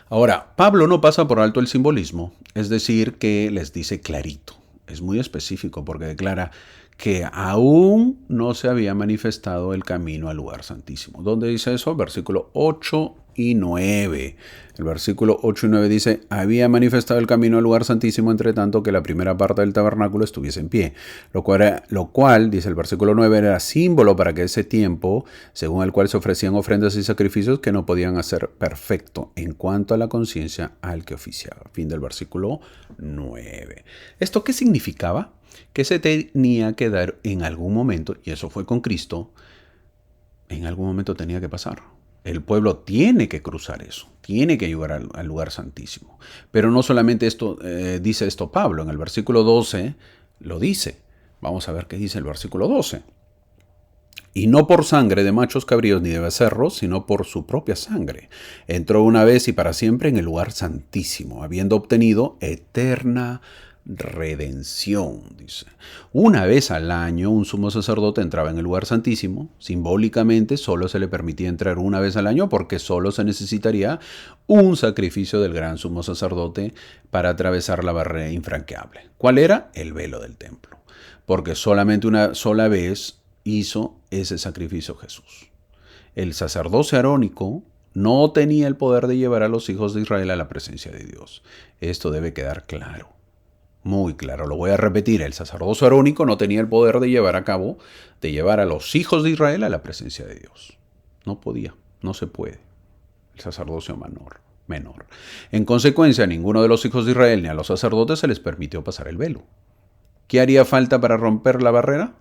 Ahora, Pablo no pasa por alto el simbolismo, es decir, que les dice clarito, es muy específico porque declara que aún no se había manifestado el camino al lugar santísimo. ¿Dónde dice eso? Versículo 8 y 9. El versículo 8 y 9 dice, había manifestado el camino al lugar santísimo entre tanto que la primera parte del tabernáculo estuviese en pie, lo cual, dice el versículo 9, era símbolo para que ese tiempo, según el cual se ofrecían ofrendas y sacrificios que no podían hacer perfecto en cuanto a la conciencia al que oficiaba. Fin del versículo 9. ¿Esto qué significaba? Que se tenía que dar en algún momento, y eso fue con Cristo, en algún momento tenía que pasar. El pueblo tiene que cruzar eso, tiene que llegar al lugar santísimo. Pero no solamente esto dice esto Pablo, en el versículo 12 lo dice. Vamos a ver qué dice el versículo 12. Y no por sangre de machos cabríos ni de becerros, sino por su propia sangre. Entró una vez y para siempre en el lugar santísimo, habiendo obtenido eterna redención, dice. Una vez al año un sumo sacerdote entraba en el lugar santísimo. Simbólicamente solo se le permitía entrar una vez al año porque solo se necesitaría un sacrificio del gran sumo sacerdote para atravesar la barrera infranqueable. ¿Cuál era? El velo del templo. Porque solamente una sola vez hizo ese sacrificio Jesús. El sacerdocio arónico no tenía el poder de llevar a los hijos de Israel a la presencia de Dios. Esto debe quedar claro. Muy claro, lo voy a repetir, el sacerdocio arónico no tenía el poder de llevar a los hijos de Israel a la presencia de Dios. No podía, no se puede. El sacerdocio menor. En consecuencia, a ninguno de los hijos de Israel ni a los sacerdotes se les permitió pasar el velo. ¿Qué haría falta para romper la barrera?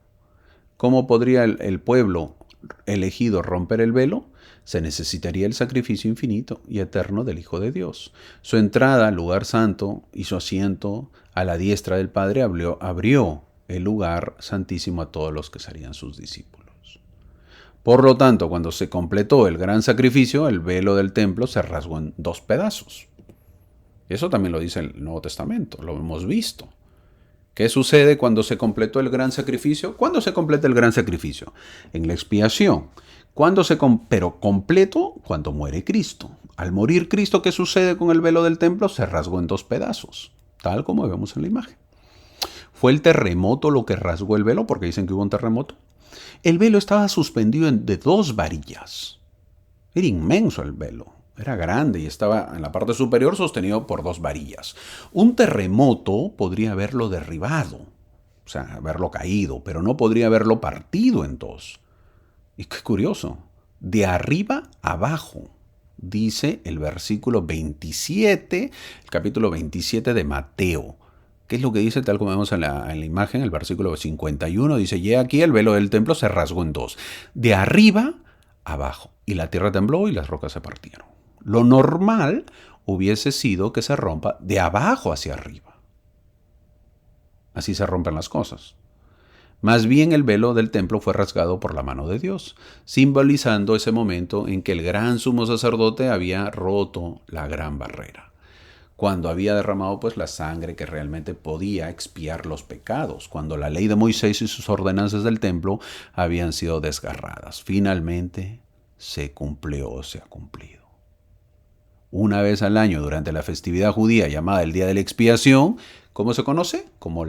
¿Cómo podría el pueblo elegido romper el velo? Se necesitaría el sacrificio infinito y eterno del Hijo de Dios. Su entrada al lugar santo y su asiento a la diestra del Padre abrió el lugar santísimo a todos los que serían sus discípulos. Por lo tanto, cuando se completó el gran sacrificio, el velo del templo se rasgó en 2 pedazos. Eso también lo dice el Nuevo Testamento, lo hemos visto. ¿Qué sucede cuando se completó el gran sacrificio? ¿Cuándo se completa el gran sacrificio? En la expiación. Pero completo cuando muere Cristo. Al morir Cristo, ¿qué sucede con el velo del templo? Se rasgó en 2 pedazos, tal como vemos en la imagen. ¿Fue el terremoto lo que rasgó el velo? Porque dicen que hubo un terremoto. El velo estaba suspendido de 2 varillas. Era inmenso el velo. Era grande y estaba en la parte superior sostenido por 2 varillas. Un terremoto podría haberlo derribado, o sea, haberlo caído, pero no podría haberlo partido en 2. Y qué curioso, de arriba abajo, dice el versículo 27, el capítulo 27 de Mateo. ¿Qué es lo que dice? Tal como vemos en la imagen, el versículo 51, dice, y aquí el velo del templo se rasgó en dos, de arriba a abajo, y la tierra tembló y las rocas se partieron. Lo normal hubiese sido que se rompa de abajo hacia arriba. Así se rompen las cosas. Más bien el velo del templo fue rasgado por la mano de Dios, simbolizando ese momento en que el gran sumo sacerdote había roto la gran barrera, cuando había derramado pues la sangre que realmente podía expiar los pecados, cuando la ley de Moisés y sus ordenanzas del templo habían sido desgarradas. Finalmente se cumplió, se ha cumplido. Una vez al año durante la festividad judía llamada el Día de la Expiación, ¿cómo se conoce? Como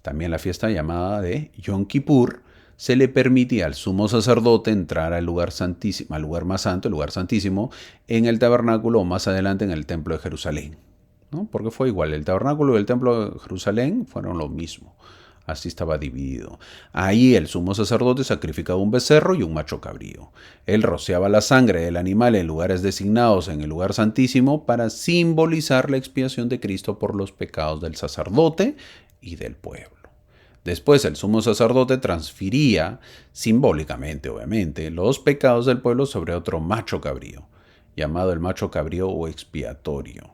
también la fiesta llamada de Yom Kippur, se le permitía al sumo sacerdote entrar al lugar santísimo, al lugar más santo, el lugar santísimo, en el tabernáculo o más adelante en el templo de Jerusalén, ¿no? Porque fue igual, el tabernáculo y el templo de Jerusalén fueron lo mismo. Así estaba dividido. Ahí el sumo sacerdote sacrificaba un becerro y un macho cabrío. Él rociaba la sangre del animal en lugares designados en el lugar santísimo para simbolizar la expiación de Cristo por los pecados del sacerdote y del pueblo. Después el sumo sacerdote transfería, simbólicamente obviamente, los pecados del pueblo sobre otro macho cabrío, llamado el macho cabrío o expiatorio,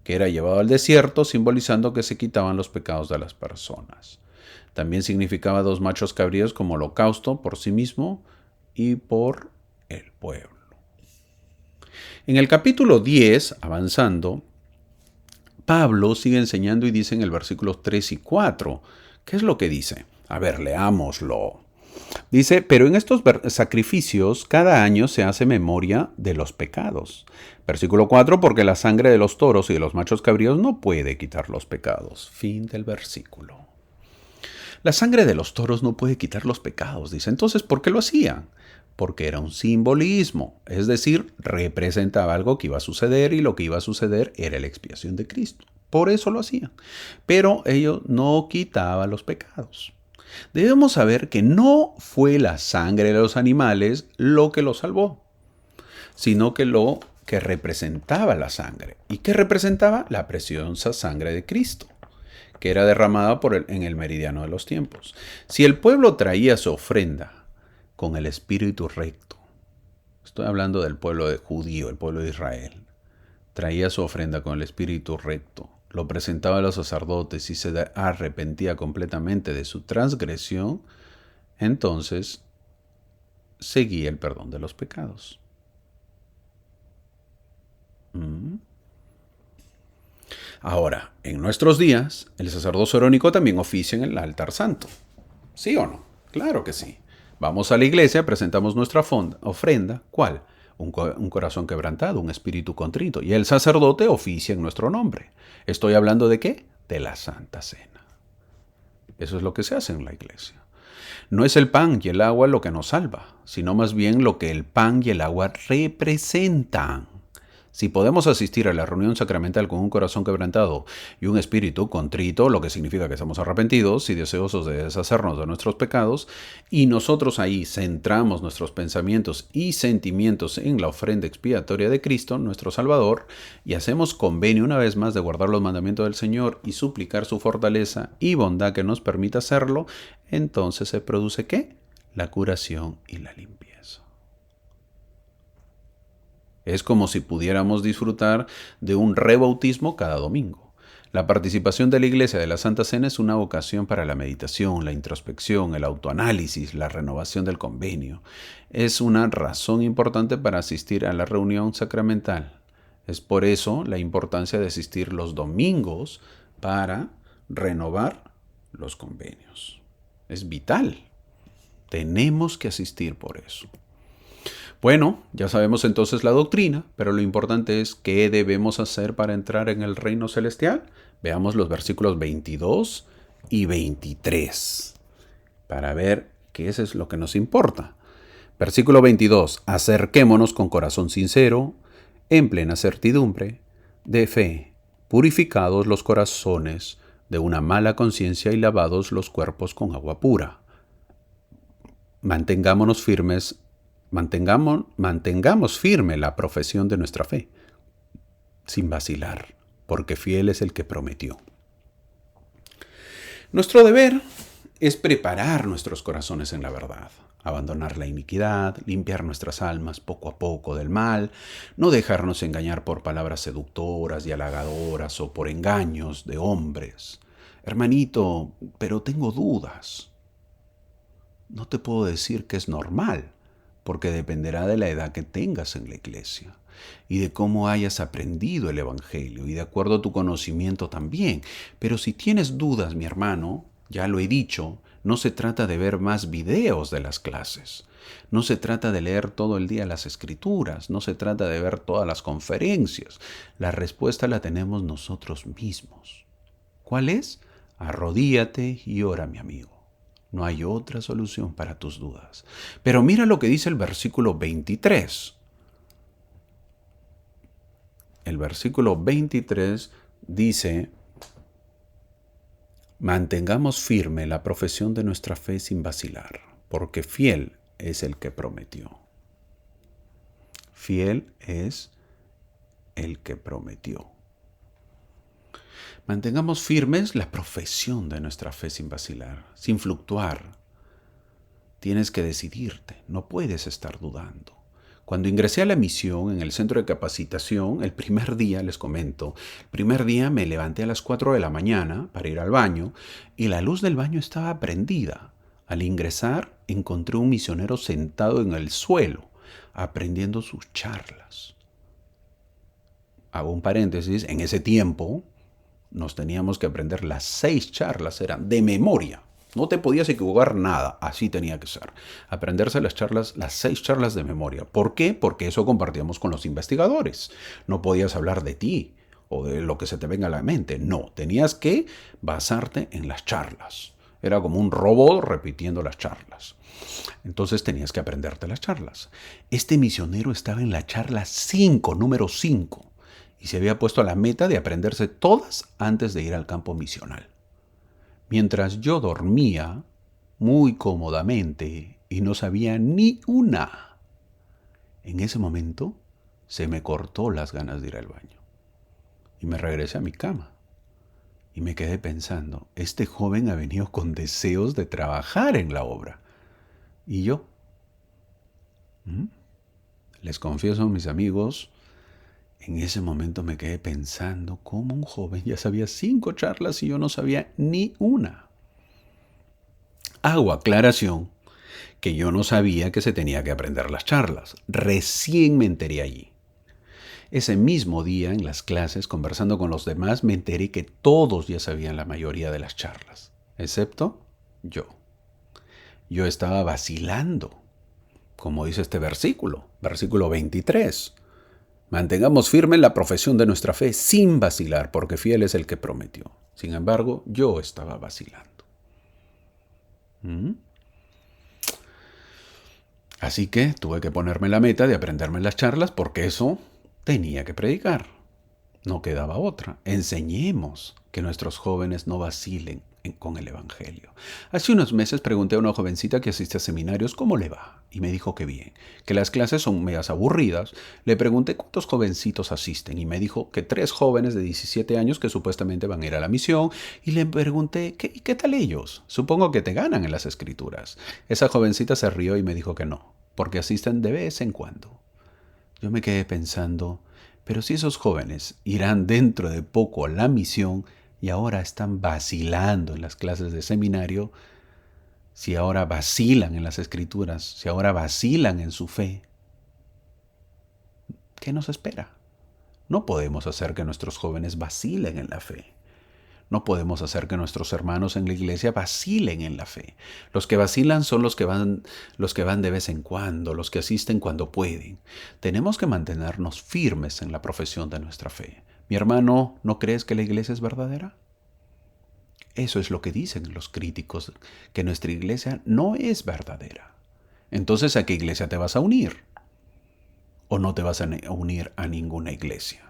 que era llevado al desierto simbolizando que se quitaban los pecados de las personas. También significaba 2 machos cabríos como holocausto por sí mismo y por el pueblo. En el capítulo 10, avanzando, Pablo sigue enseñando y dice en el versículos 3 y 4, ¿qué es lo que dice? A ver, leámoslo. Dice, pero en estos sacrificios cada año se hace memoria de los pecados. Versículo 4, porque la sangre de los toros y de los machos cabríos no puede quitar los pecados. Fin del versículo. La sangre de los toros no puede quitar los pecados, dice. Entonces, ¿por qué lo hacían? Porque era un simbolismo, es decir, representaba algo que iba a suceder y lo que iba a suceder era la expiación de Cristo. Por eso lo hacían. Pero ello no quitaba los pecados. Debemos saber que no fue la sangre de los animales lo que los salvó, sino que lo que representaba la sangre. ¿Y qué representaba? La preciosa sangre de Cristo, que era derramada en el meridiano de los tiempos. Si el pueblo traía su ofrenda con el espíritu recto, estoy hablando del pueblo judío, el pueblo de Israel, traía su ofrenda con el espíritu recto, lo presentaba a los sacerdotes y se arrepentía completamente de su transgresión, entonces seguía el perdón de los pecados. Ahora, en nuestros días, el sacerdocio arónico también oficia en el altar santo. ¿Sí o no? Claro que sí. Vamos a la iglesia, presentamos nuestra ofrenda. ¿Cuál? Un corazón quebrantado, un espíritu contrito. Y el sacerdote oficia en nuestro nombre. ¿Estoy hablando de qué? De la Santa Cena. Eso es lo que se hace en la iglesia. No es el pan y el agua lo que nos salva, sino más bien lo que el pan y el agua representan. Si podemos asistir a la reunión sacramental con un corazón quebrantado y un espíritu contrito, lo que significa que estamos arrepentidos y deseosos de deshacernos de nuestros pecados, y nosotros ahí centramos nuestros pensamientos y sentimientos en la ofrenda expiatoria de Cristo, nuestro Salvador, y hacemos convenio una vez más de guardar los mandamientos del Señor y suplicar su fortaleza y bondad que nos permita hacerlo, entonces se produce ¿qué? La curación y la limpieza. Es como si pudiéramos disfrutar de un rebautismo cada domingo. La participación de la Iglesia de la Santa Cena es una ocasión para la meditación, la introspección, el autoanálisis, la renovación del convenio. Es una razón importante para asistir a la reunión sacramental. Es por eso la importancia de asistir los domingos para renovar los convenios. Es vital. Tenemos que asistir por eso. Bueno, ya sabemos entonces la doctrina, pero lo importante es qué debemos hacer para entrar en el reino celestial. Veamos los versículos 22 y 23 para ver qué es lo que nos importa. Versículo 22. Acerquémonos con corazón sincero, en plena certidumbre de fe, purificados los corazones de una mala conciencia y lavados los cuerpos con agua pura. Mantengamos firme la profesión de nuestra fe, sin vacilar, porque fiel es el que prometió. Nuestro deber es preparar nuestros corazones en la verdad, abandonar la iniquidad, limpiar nuestras almas poco a poco del mal, no dejarnos engañar por palabras seductoras y halagadoras o por engaños de hombres. Hermanito, pero tengo dudas. No te puedo decir que es normal, porque dependerá de la edad que tengas en la iglesia y de cómo hayas aprendido el Evangelio y de acuerdo a tu conocimiento también. Pero si tienes dudas, mi hermano, ya lo he dicho, no se trata de ver más videos de las clases, no se trata de leer todo el día las escrituras, no se trata de ver todas las conferencias. La respuesta la tenemos nosotros mismos. ¿Cuál es? Arrodíllate y ora, mi amigo. No hay otra solución para tus dudas. Pero mira lo que dice el versículo 23. El versículo 23 dice: mantengamos firme la profesión de nuestra fe sin vacilar, porque fiel es el que prometió. Fiel es el que prometió. Mantengamos firmes la profesión de nuestra fe sin vacilar, sin fluctuar. Tienes que decidirte, no puedes estar dudando. Cuando ingresé a la misión en el centro de capacitación, el primer día, les comento, el primer día me levanté a las 4 de la mañana para ir al baño y la luz del baño estaba prendida. Al ingresar, encontré un misionero sentado en el suelo, aprendiendo sus charlas. Hago un paréntesis, en ese tiempo nos teníamos que aprender las 6 charlas, eran de memoria. No te podías equivocar nada, así tenía que ser. Aprenderse las 6 charlas de memoria. ¿Por qué? Porque eso compartíamos con los investigadores. No podías hablar de ti o de lo que se te venga a la mente. No, tenías que basarte en las charlas. Era como un robot repitiendo las charlas. Entonces tenías que aprenderte las charlas. Este misionero estaba en la charla 5, número 5. Y se había puesto a la meta de aprenderse todas antes de ir al campo misional. Mientras yo dormía muy cómodamente y no sabía ni una, en ese momento se me cortó las ganas de ir al baño. Y me regresé a mi cama. Y me quedé pensando, este joven ha venido con deseos de trabajar en la obra. ¿Y yo? Les confieso, mis amigos, en ese momento me quedé pensando cómo un joven ya sabía 5 charlas y yo no sabía ni una. Hago aclaración que yo no sabía que se tenía que aprender las charlas. Recién me enteré allí. Ese mismo día, en las clases, conversando con los demás, me enteré que todos ya sabían la mayoría de las charlas, excepto yo. Yo estaba vacilando, como dice este versículo 23. Mantengamos firme la profesión de nuestra fe sin vacilar, porque fiel es el que prometió. Sin embargo, yo estaba vacilando. Así que tuve que ponerme la meta de aprenderme las charlas porque eso tenía que predicar. No quedaba otra. Enseñemos que nuestros jóvenes no vacilen con el Evangelio. Hace unos meses pregunté a una jovencita que asiste a seminarios cómo le va y me dijo que bien, que las clases son medias aburridas. Le pregunté cuántos jovencitos asisten y me dijo que 3 jóvenes de 17 años que supuestamente van a ir a la misión y le pregunté ¿qué tal ellos? Supongo que te ganan en las escrituras. Esa jovencita se rió y me dijo que no, porque asisten de vez en cuando. Yo me quedé pensando, pero si esos jóvenes irán dentro de poco a la misión y ahora están vacilando en las clases de seminario, si ahora vacilan en las escrituras, si ahora vacilan en su fe, ¿qué nos espera? No podemos hacer que nuestros jóvenes vacilen en la fe. No podemos hacer que nuestros hermanos en la iglesia vacilen en la fe. Los que vacilan son los que van de vez en cuando, los que asisten cuando pueden. Tenemos que mantenernos firmes en la profesión de nuestra fe. Mi hermano, ¿no crees que la iglesia es verdadera? Eso es lo que dicen los críticos, que nuestra iglesia no es verdadera. Entonces, ¿a qué iglesia te vas a unir? ¿O no te vas a unir a ninguna iglesia?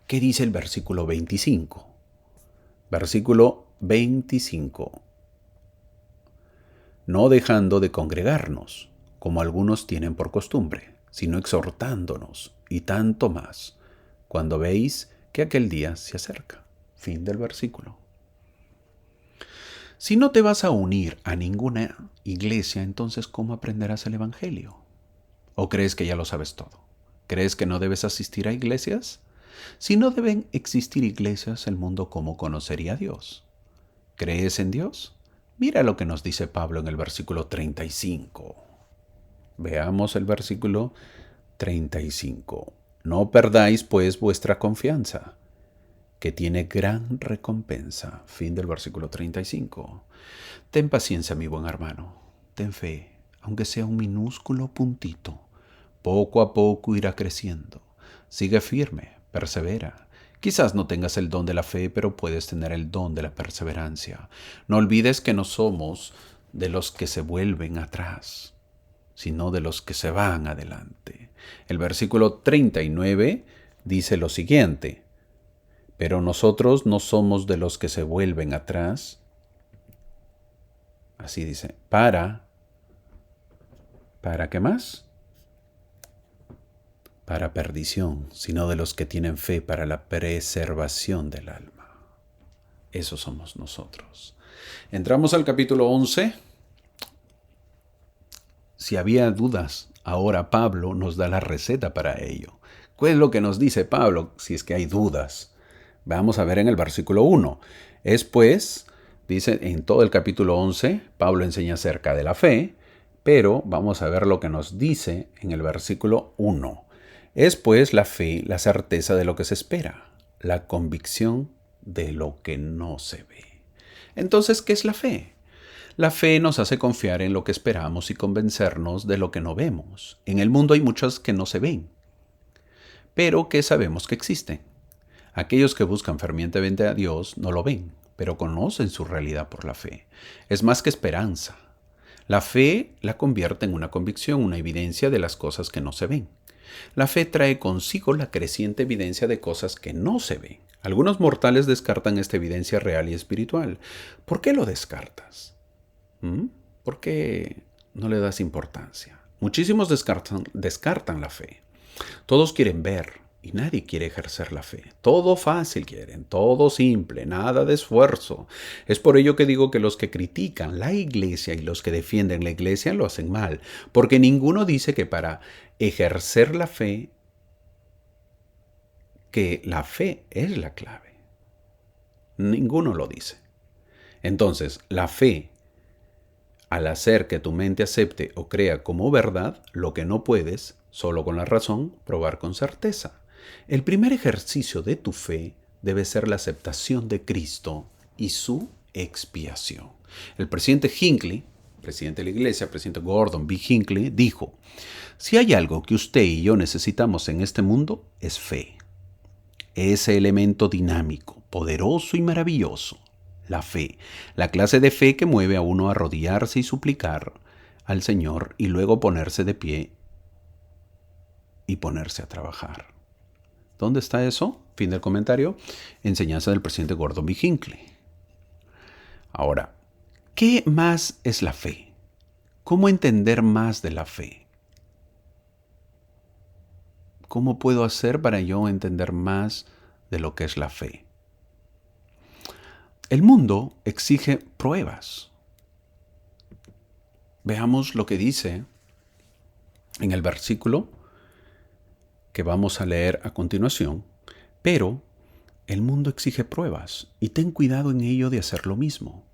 ¿Qué dice el versículo 25? Versículo 25. No dejando de congregarnos, como algunos tienen por costumbre, sino exhortándonos, y tanto más, cuando veis que aquel día se acerca. Fin del versículo. Si no te vas a unir a ninguna iglesia, entonces ¿cómo aprenderás el Evangelio? ¿O crees que ya lo sabes todo? ¿Crees que no debes asistir a iglesias? Si no deben existir iglesias, el mundo ¿cómo conocería a Dios? ¿Crees en Dios? Mira lo que nos dice Pablo en el versículo 35. Veamos el versículo 35. No perdáis pues vuestra confianza, que tiene gran recompensa. Fin del versículo 35. Ten paciencia, mi buen hermano. Ten fe, aunque sea un minúsculo puntito. Poco a poco irá creciendo. Sigue firme, persevera. Quizás no tengas el don de la fe, pero puedes tener el don de la perseverancia. No olvides que no somos de los que se vuelven atrás, sino de los que se van adelante. El versículo 39 dice lo siguiente: pero nosotros no somos de los que se vuelven atrás. Así dice, ¿para qué más? Para perdición, sino de los que tienen fe para la preservación del alma. Eso somos nosotros. Entramos al capítulo 11. Si había dudas, ahora Pablo nos da la receta para ello. ¿Cuál es lo que nos dice Pablo si es que hay dudas? Vamos a ver en el versículo 1. Es pues, dice en todo el capítulo 11, Pablo enseña acerca de la fe, pero vamos a ver lo que nos dice en el versículo 1. Es pues la fe la certeza de lo que se espera, la convicción de lo que no se ve. Entonces, ¿qué es la fe? La fe nos hace confiar en lo que esperamos y convencernos de lo que no vemos. En el mundo hay muchas que no se ven, pero que sabemos que existen. Aquellos que buscan fervientemente a Dios no lo ven, pero conocen su realidad por la fe. Es más que esperanza. La fe la convierte en una convicción, una evidencia de las cosas que no se ven. La fe trae consigo la creciente evidencia de cosas que no se ven. Algunos mortales descartan esta evidencia real y espiritual. ¿Por qué lo descartas? ¿Por qué no le das importancia? Muchísimos descartan la fe. Todos quieren ver y nadie quiere ejercer la fe. Todo fácil quieren, todo simple, nada de esfuerzo. Es por ello que digo que los que critican la iglesia y los que defienden la iglesia lo hacen mal, porque ninguno dice que para ejercer la fe, que la fe es la clave. Ninguno lo dice. Entonces, la fe, al hacer que tu mente acepte o crea como verdad lo que no puedes, solo con la razón, probar con certeza. El primer ejercicio de tu fe debe ser la aceptación de Cristo y su expiación. El presidente Hinckley, presidente de la iglesia, presidente Gordon B. Hinckley, dijo: si hay algo que usted y yo necesitamos en este mundo, es fe. Ese elemento dinámico, poderoso y maravilloso, la fe, la clase de fe que mueve a uno a arrodillarse y suplicar al Señor y luego ponerse de pie y ponerse a trabajar. ¿Dónde está eso? Fin del comentario. Enseñanza del presidente Gordon B. Hinckley. Ahora, ¿qué más es la fe? ¿Cómo entender más de la fe? ¿Cómo puedo hacer para yo entender más de lo que es la fe? El mundo exige pruebas. Veamos lo que dice en el versículo que vamos a leer a continuación. Pero el mundo exige pruebas y ten cuidado en ello de hacer lo mismo.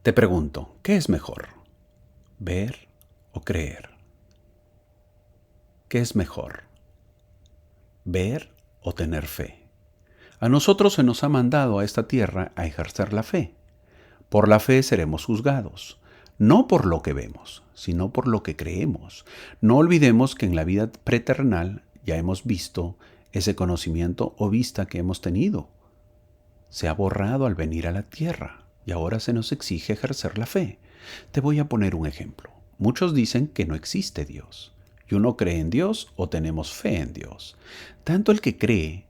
Te pregunto, ¿qué es mejor? ¿Ver o creer? ¿Qué es mejor? ¿Ver o tener fe? A nosotros se nos ha mandado a esta tierra a ejercer la fe. Por la fe seremos juzgados, no por lo que vemos, sino por lo que creemos. No olvidemos que en la vida preterrenal ya hemos visto ese conocimiento o vista que hemos tenido. Se ha borrado al venir a la tierra y ahora se nos exige ejercer la fe. Te voy a poner un ejemplo. Muchos dicen que no existe Dios. Y uno cree en Dios o tenemos fe en Dios. Tanto el que cree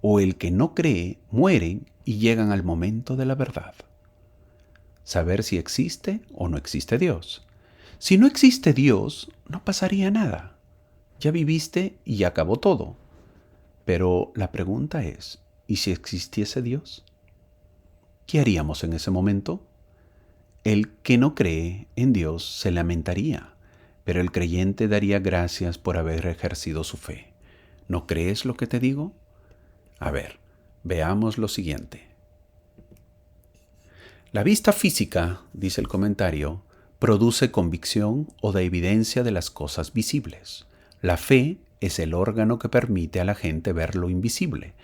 o el que no cree mueren y llegan al momento de la verdad. Saber si existe o no existe Dios. Si no existe Dios, no pasaría nada. Ya viviste y ya acabó todo. Pero la pregunta es, ¿y si existiese Dios? ¿Qué haríamos en ese momento? El que no cree en Dios se lamentaría, pero el creyente daría gracias por haber ejercido su fe. ¿No crees lo que te digo? A ver, veamos lo siguiente. La vista física, dice el comentario, produce convicción o da evidencia de las cosas visibles. La fe es el órgano que permite a la gente ver lo invisible.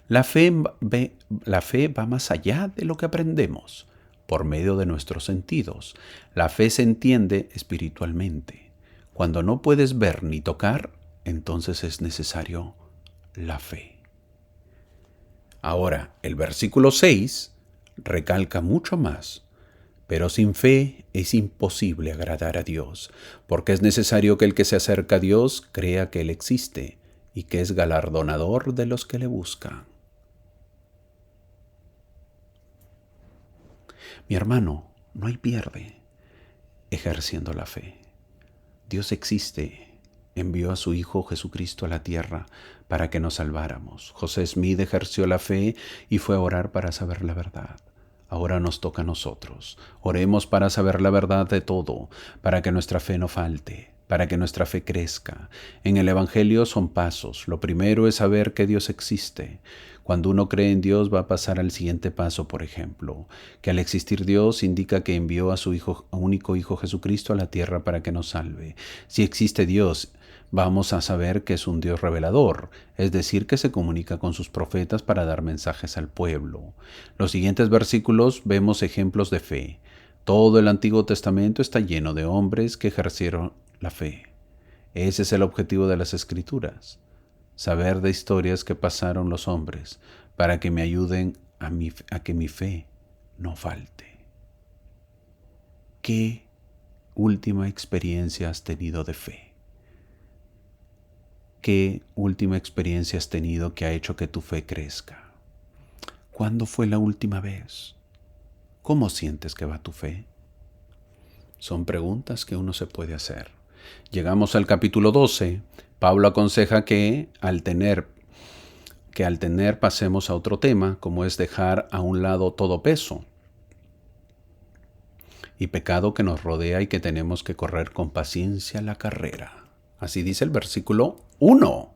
La fe va más allá de lo que aprendemos, por medio de nuestros sentidos. La fe se entiende espiritualmente. Cuando no puedes ver ni tocar, entonces es necesario la fe. Ahora, el versículo 6 recalca mucho más. Pero sin fe es imposible agradar a Dios, porque es necesario que el que se acerca a Dios crea que Él existe y que es galardonador de los que le buscan. Mi hermano, no hay pierde ejerciendo la fe. Dios existe, envió a su Hijo Jesucristo a la tierra para que nos salváramos. José Smith ejerció la fe y fue a orar para saber la verdad. Ahora nos toca a nosotros. Oremos para saber la verdad de todo, para que nuestra fe no falte, para que nuestra fe crezca. En el Evangelio son pasos. Lo primero es saber que Dios existe. Cuando uno cree en Dios va a pasar al siguiente paso, por ejemplo, que al existir Dios indica que envió a su único Hijo Jesucristo a la tierra para que nos salve. Si existe Dios, vamos a saber que es un Dios revelador, es decir, que se comunica con sus profetas para dar mensajes al pueblo. Los siguientes versículos vemos ejemplos de fe. Todo el Antiguo Testamento está lleno de hombres que ejercieron la fe. Ese es el objetivo de las Escrituras, saber de historias que pasaron los hombres para que me ayuden a que mi fe no falte. ¿Qué última experiencia has tenido de fe? ¿Qué última experiencia has tenido que ha hecho que tu fe crezca? ¿Cuándo fue la última vez? ¿Cómo sientes que va tu fe? Son preguntas que uno se puede hacer. Llegamos al capítulo 12. Pablo aconseja que al tener pasemos a otro tema, como es dejar a un lado todo peso y pecado que nos rodea y que tenemos que correr con paciencia la carrera. Así dice el versículo 1.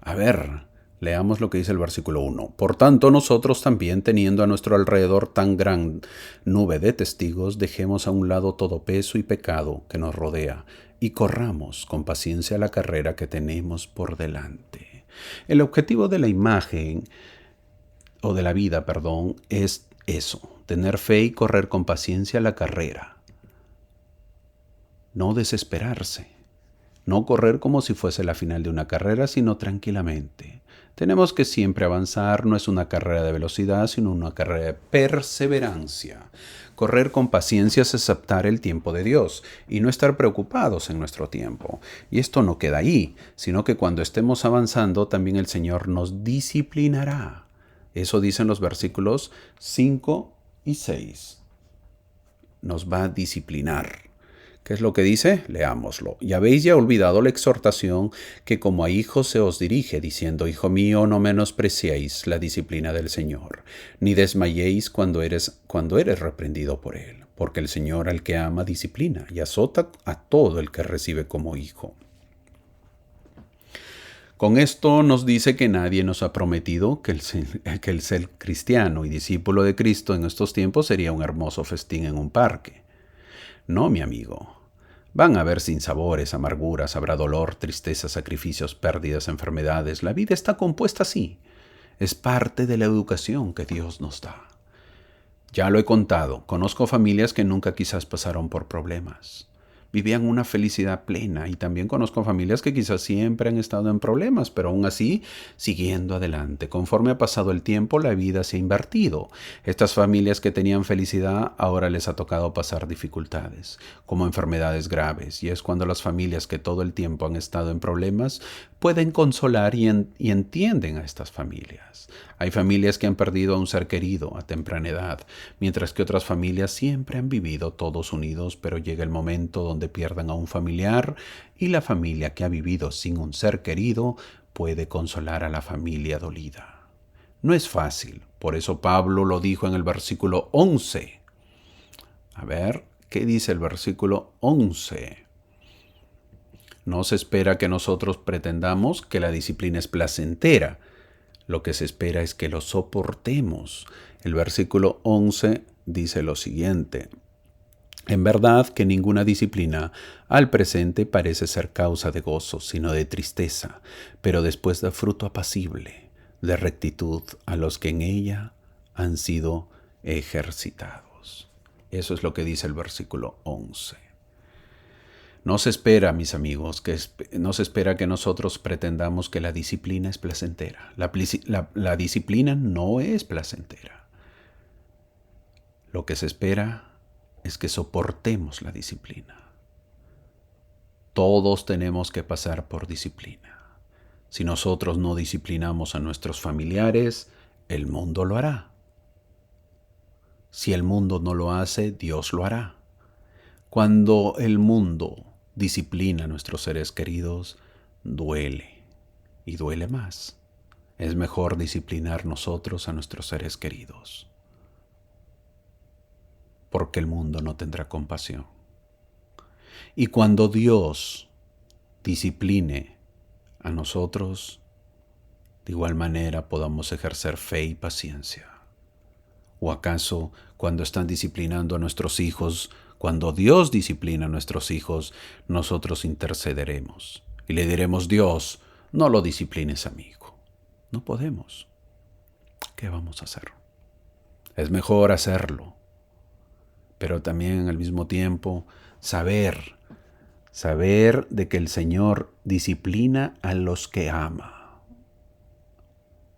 A ver, leamos lo que dice el versículo 1. Por tanto, nosotros también, teniendo a nuestro alrededor tan gran nube de testigos, dejemos a un lado todo peso y pecado que nos rodea y corramos con paciencia la carrera que tenemos por delante. El objetivo de la imagen, o de la vida, es eso, tener fe y correr con paciencia la carrera. No desesperarse. No correr como si fuese la final de una carrera, sino tranquilamente. Tenemos que siempre avanzar, no es una carrera de velocidad, sino una carrera de perseverancia. Correr con paciencia es aceptar el tiempo de Dios y no estar preocupados en nuestro tiempo. Y esto no queda ahí, sino que cuando estemos avanzando, también el Señor nos disciplinará. Eso dicen los versículos 5 y 6. Nos va a disciplinar. ¿Qué es lo que dice? Leámoslo. Y habéis ya olvidado la exhortación que como a hijos se os dirige, diciendo, Hijo mío, no menospreciéis la disciplina del Señor, ni desmayéis cuando eres reprendido por Él, porque el Señor al que ama disciplina y azota a todo el que recibe como hijo. Con esto nos dice que nadie nos ha prometido que el ser cristiano y discípulo de Cristo en estos tiempos sería un hermoso festín en un parque. No, mi amigo. Van a haber sinsabores, amarguras, habrá dolor, tristeza, sacrificios, pérdidas, enfermedades. La vida está compuesta así. Es parte de la educación que Dios nos da. Ya lo he contado, conozco familias que nunca quizás pasaron por problemas. Vivían una felicidad plena y también conozco familias que quizás siempre han estado en problemas, pero aún así siguiendo adelante. Conforme ha pasado el tiempo, la vida se ha invertido. Estas familias que tenían felicidad ahora les ha tocado pasar dificultades, como enfermedades graves, y es cuando las familias que todo el tiempo han estado en problemas pueden consolar y entienden a estas familias. Hay familias que han perdido a un ser querido a temprana edad, mientras que otras familias siempre han vivido todos unidos, pero llega el momento donde pierdan a un familiar y la familia que ha vivido sin un ser querido puede consolar a la familia dolida. No es fácil, por eso Pablo lo dijo en el versículo 11. A ver, ¿qué dice el versículo 11? No se espera que nosotros pretendamos que la disciplina es placentera. Lo que se espera es que lo soportemos. El versículo 11 dice lo siguiente: en verdad que ninguna disciplina al presente parece ser causa de gozo, sino de tristeza, pero después da fruto apacible, de rectitud a los que en ella han sido ejercitados. Eso es lo que dice el versículo 11. No se espera, mis amigos, no se espera que nosotros pretendamos que la disciplina es placentera. La disciplina no es placentera. Lo que se espera es que soportemos la disciplina. Todos tenemos que pasar por disciplina. Si nosotros no disciplinamos a nuestros familiares, el mundo lo hará. Si el mundo no lo hace, Dios lo hará. Cuando el mundo disciplina a nuestros seres queridos, duele, y duele más. Es mejor disciplinar nosotros a nuestros seres queridos, porque el mundo no tendrá compasión. Y cuando Dios discipline a nosotros, de igual manera podamos ejercer fe y paciencia. ¿O acaso cuando están disciplinando a nuestros hijos, cuando Dios disciplina a nuestros hijos, nosotros intercederemos y le diremos: Dios, no lo disciplines a mi hijo? No podemos. ¿Qué vamos a hacer? Es mejor hacerlo, pero también al mismo tiempo saber de que el Señor disciplina a los que ama.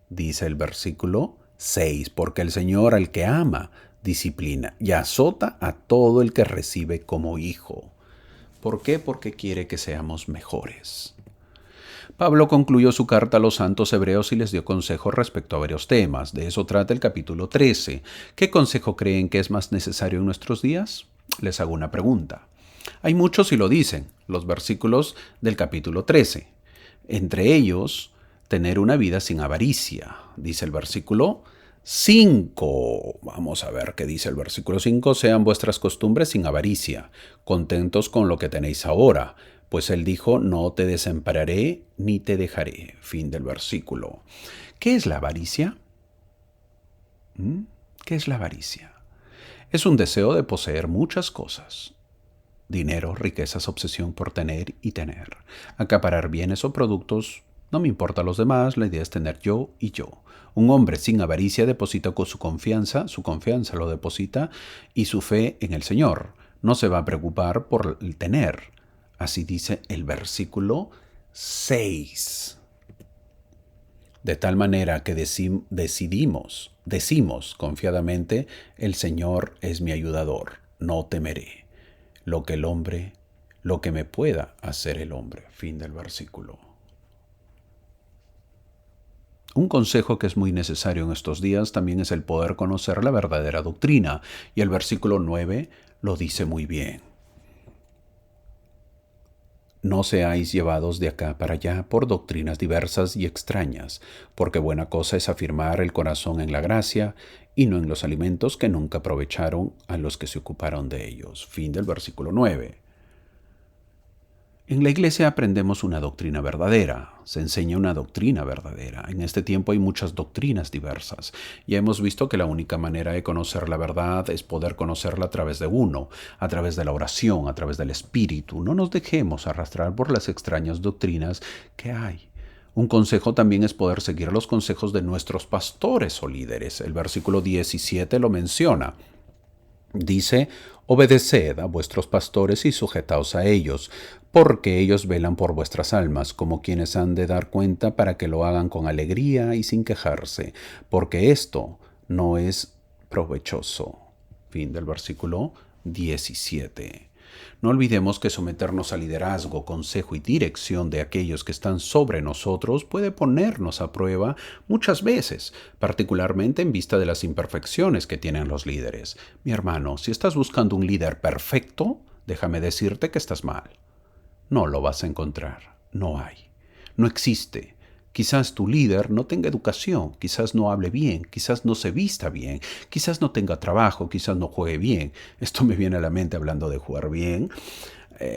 Dice el versículo 6, porque el Señor al que ama disciplina y azota a todo el que recibe como hijo. ¿Por qué? Porque quiere que seamos mejores. Pablo concluyó su carta a los santos hebreos y les dio consejos respecto a varios temas. De eso trata el capítulo 13. ¿Qué consejo creen que es más necesario en nuestros días? Les hago una pregunta. Hay muchos y lo dicen, los versículos del capítulo 13. Entre ellos, tener una vida sin avaricia. Dice el versículo 5. Vamos a ver qué dice el versículo 5. Sean vuestras costumbres sin avaricia, contentos con lo que tenéis ahora. Pues él dijo: no te desampararé ni te dejaré. Fin del versículo. ¿Qué es la avaricia? ¿Qué es la avaricia? Es un deseo de poseer muchas cosas. Dinero, riquezas, obsesión por tener y tener. Acaparar bienes o productos. No me importa los demás, la idea es tener yo y yo. Un hombre sin avaricia deposita con su confianza lo deposita y su fe en el Señor. No se va a preocupar por el tener. Así dice el versículo 6. De tal manera que decimos confiadamente: el Señor es mi ayudador, no temeré lo que me pueda hacer el hombre. Fin del versículo. Un consejo que es muy necesario en estos días también es el poder conocer la verdadera doctrina, y el versículo 9 lo dice muy bien. No seáis llevados de acá para allá por doctrinas diversas y extrañas, porque buena cosa es afirmar el corazón en la gracia y no en los alimentos que nunca aprovecharon a los que se ocuparon de ellos. Fin del versículo 9. En la iglesia aprendemos una doctrina verdadera, se enseña una doctrina verdadera. En este tiempo hay muchas doctrinas diversas. Ya hemos visto que la única manera de conocer la verdad es poder conocerla a través de uno, a través de la oración, a través del Espíritu. No nos dejemos arrastrar por las extrañas doctrinas que hay. Un consejo también es poder seguir los consejos de nuestros pastores o líderes. El versículo 17 lo menciona. Dice: obedeced a vuestros pastores y sujetaos a ellos, porque ellos velan por vuestras almas, como quienes han de dar cuenta, para que lo hagan con alegría y sin quejarse, porque esto no es provechoso. Fin del versículo 17. No olvidemos que someternos al liderazgo, consejo y dirección de aquellos que están sobre nosotros puede ponernos a prueba muchas veces, particularmente en vista de las imperfecciones que tienen los líderes. Mi hermano, si estás buscando un líder perfecto, déjame decirte que estás mal. No lo vas a encontrar. No hay. No existe. Quizás tu líder no tenga educación, quizás no hable bien, quizás no se vista bien, quizás no tenga trabajo, quizás no juegue bien. Esto me viene a la mente hablando de jugar bien.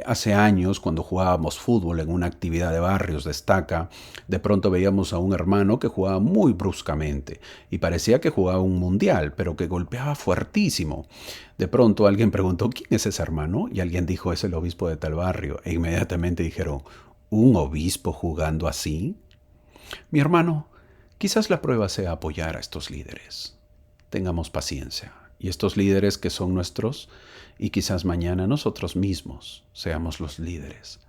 Hace años, cuando jugábamos fútbol en una actividad de barrios destaca, de pronto veíamos a un hermano que jugaba muy bruscamente y parecía que jugaba un mundial, pero que golpeaba fuertísimo. De pronto alguien preguntó, ¿quién es ese hermano? Y alguien dijo, es el obispo de tal barrio. E inmediatamente dijeron, ¿un obispo jugando así? Mi hermano, quizás la prueba sea apoyar a estos líderes. Tengamos paciencia. Y estos líderes que son nuestros, y quizás mañana nosotros mismos seamos los líderes.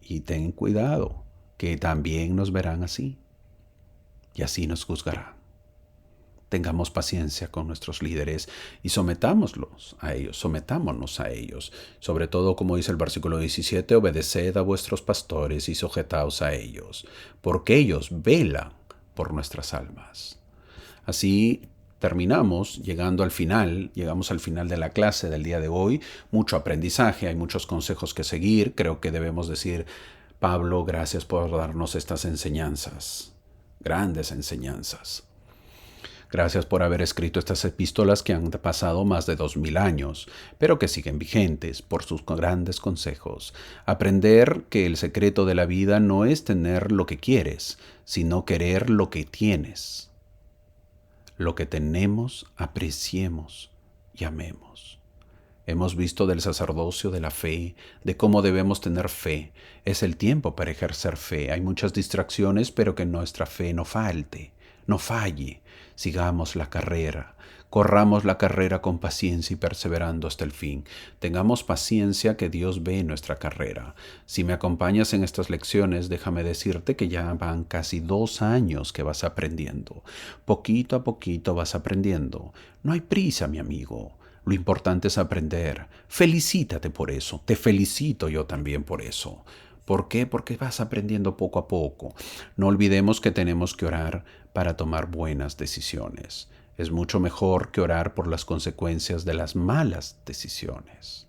Y ten cuidado, que también nos verán así. Y así nos juzgarán. Tengamos paciencia con nuestros líderes y sometámonos a ellos, sometámonos a ellos. Sobre todo, como dice el versículo 17, obedeced a vuestros pastores y sujetaos a ellos, porque ellos velan por nuestras almas. Así terminamos llegamos al final de la clase del día de hoy. Mucho aprendizaje, hay muchos consejos que seguir. Creo que debemos decir, Pablo, gracias por darnos estas enseñanzas, grandes enseñanzas. Gracias por haber escrito estas epístolas que han pasado más de 2000 años, pero que siguen vigentes por sus grandes consejos. Aprender que el secreto de la vida no es tener lo que quieres, sino querer lo que tienes. Lo que tenemos, apreciemos y amemos. Hemos visto del sacerdocio de la fe, de cómo debemos tener fe. Es el tiempo para ejercer fe. Hay muchas distracciones, pero que nuestra fe no falte, no falle. Sigamos la carrera. Corramos la carrera con paciencia y perseverando hasta el fin. Tengamos paciencia, que Dios ve nuestra carrera. Si me acompañas en estas lecciones, déjame decirte que ya van casi 2 años que vas aprendiendo. Poquito a poquito vas aprendiendo. No hay prisa, mi amigo. Lo importante es aprender. Felicítate por eso. Te felicito yo también por eso. ¿Por qué? Porque vas aprendiendo poco a poco. No olvidemos que tenemos que orar para tomar buenas decisiones. Es mucho mejor que orar por las consecuencias de las malas decisiones.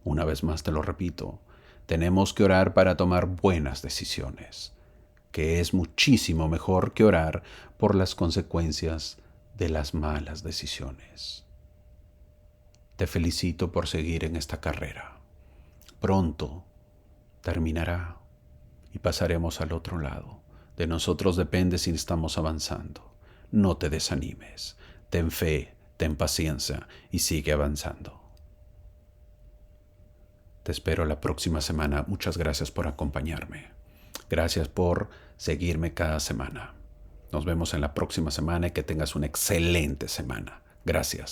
Una vez más te lo repito, tenemos que orar para tomar buenas decisiones, que es muchísimo mejor que orar por las consecuencias de las malas decisiones. Te felicito por seguir en esta carrera. Pronto terminará y pasaremos al otro lado. De nosotros depende si estamos avanzando. No te desanimes. Ten fe, ten paciencia y sigue avanzando. Te espero la próxima semana. Muchas gracias por acompañarme. Gracias por seguirme cada semana. Nos vemos en la próxima semana y que tengas una excelente semana. Gracias.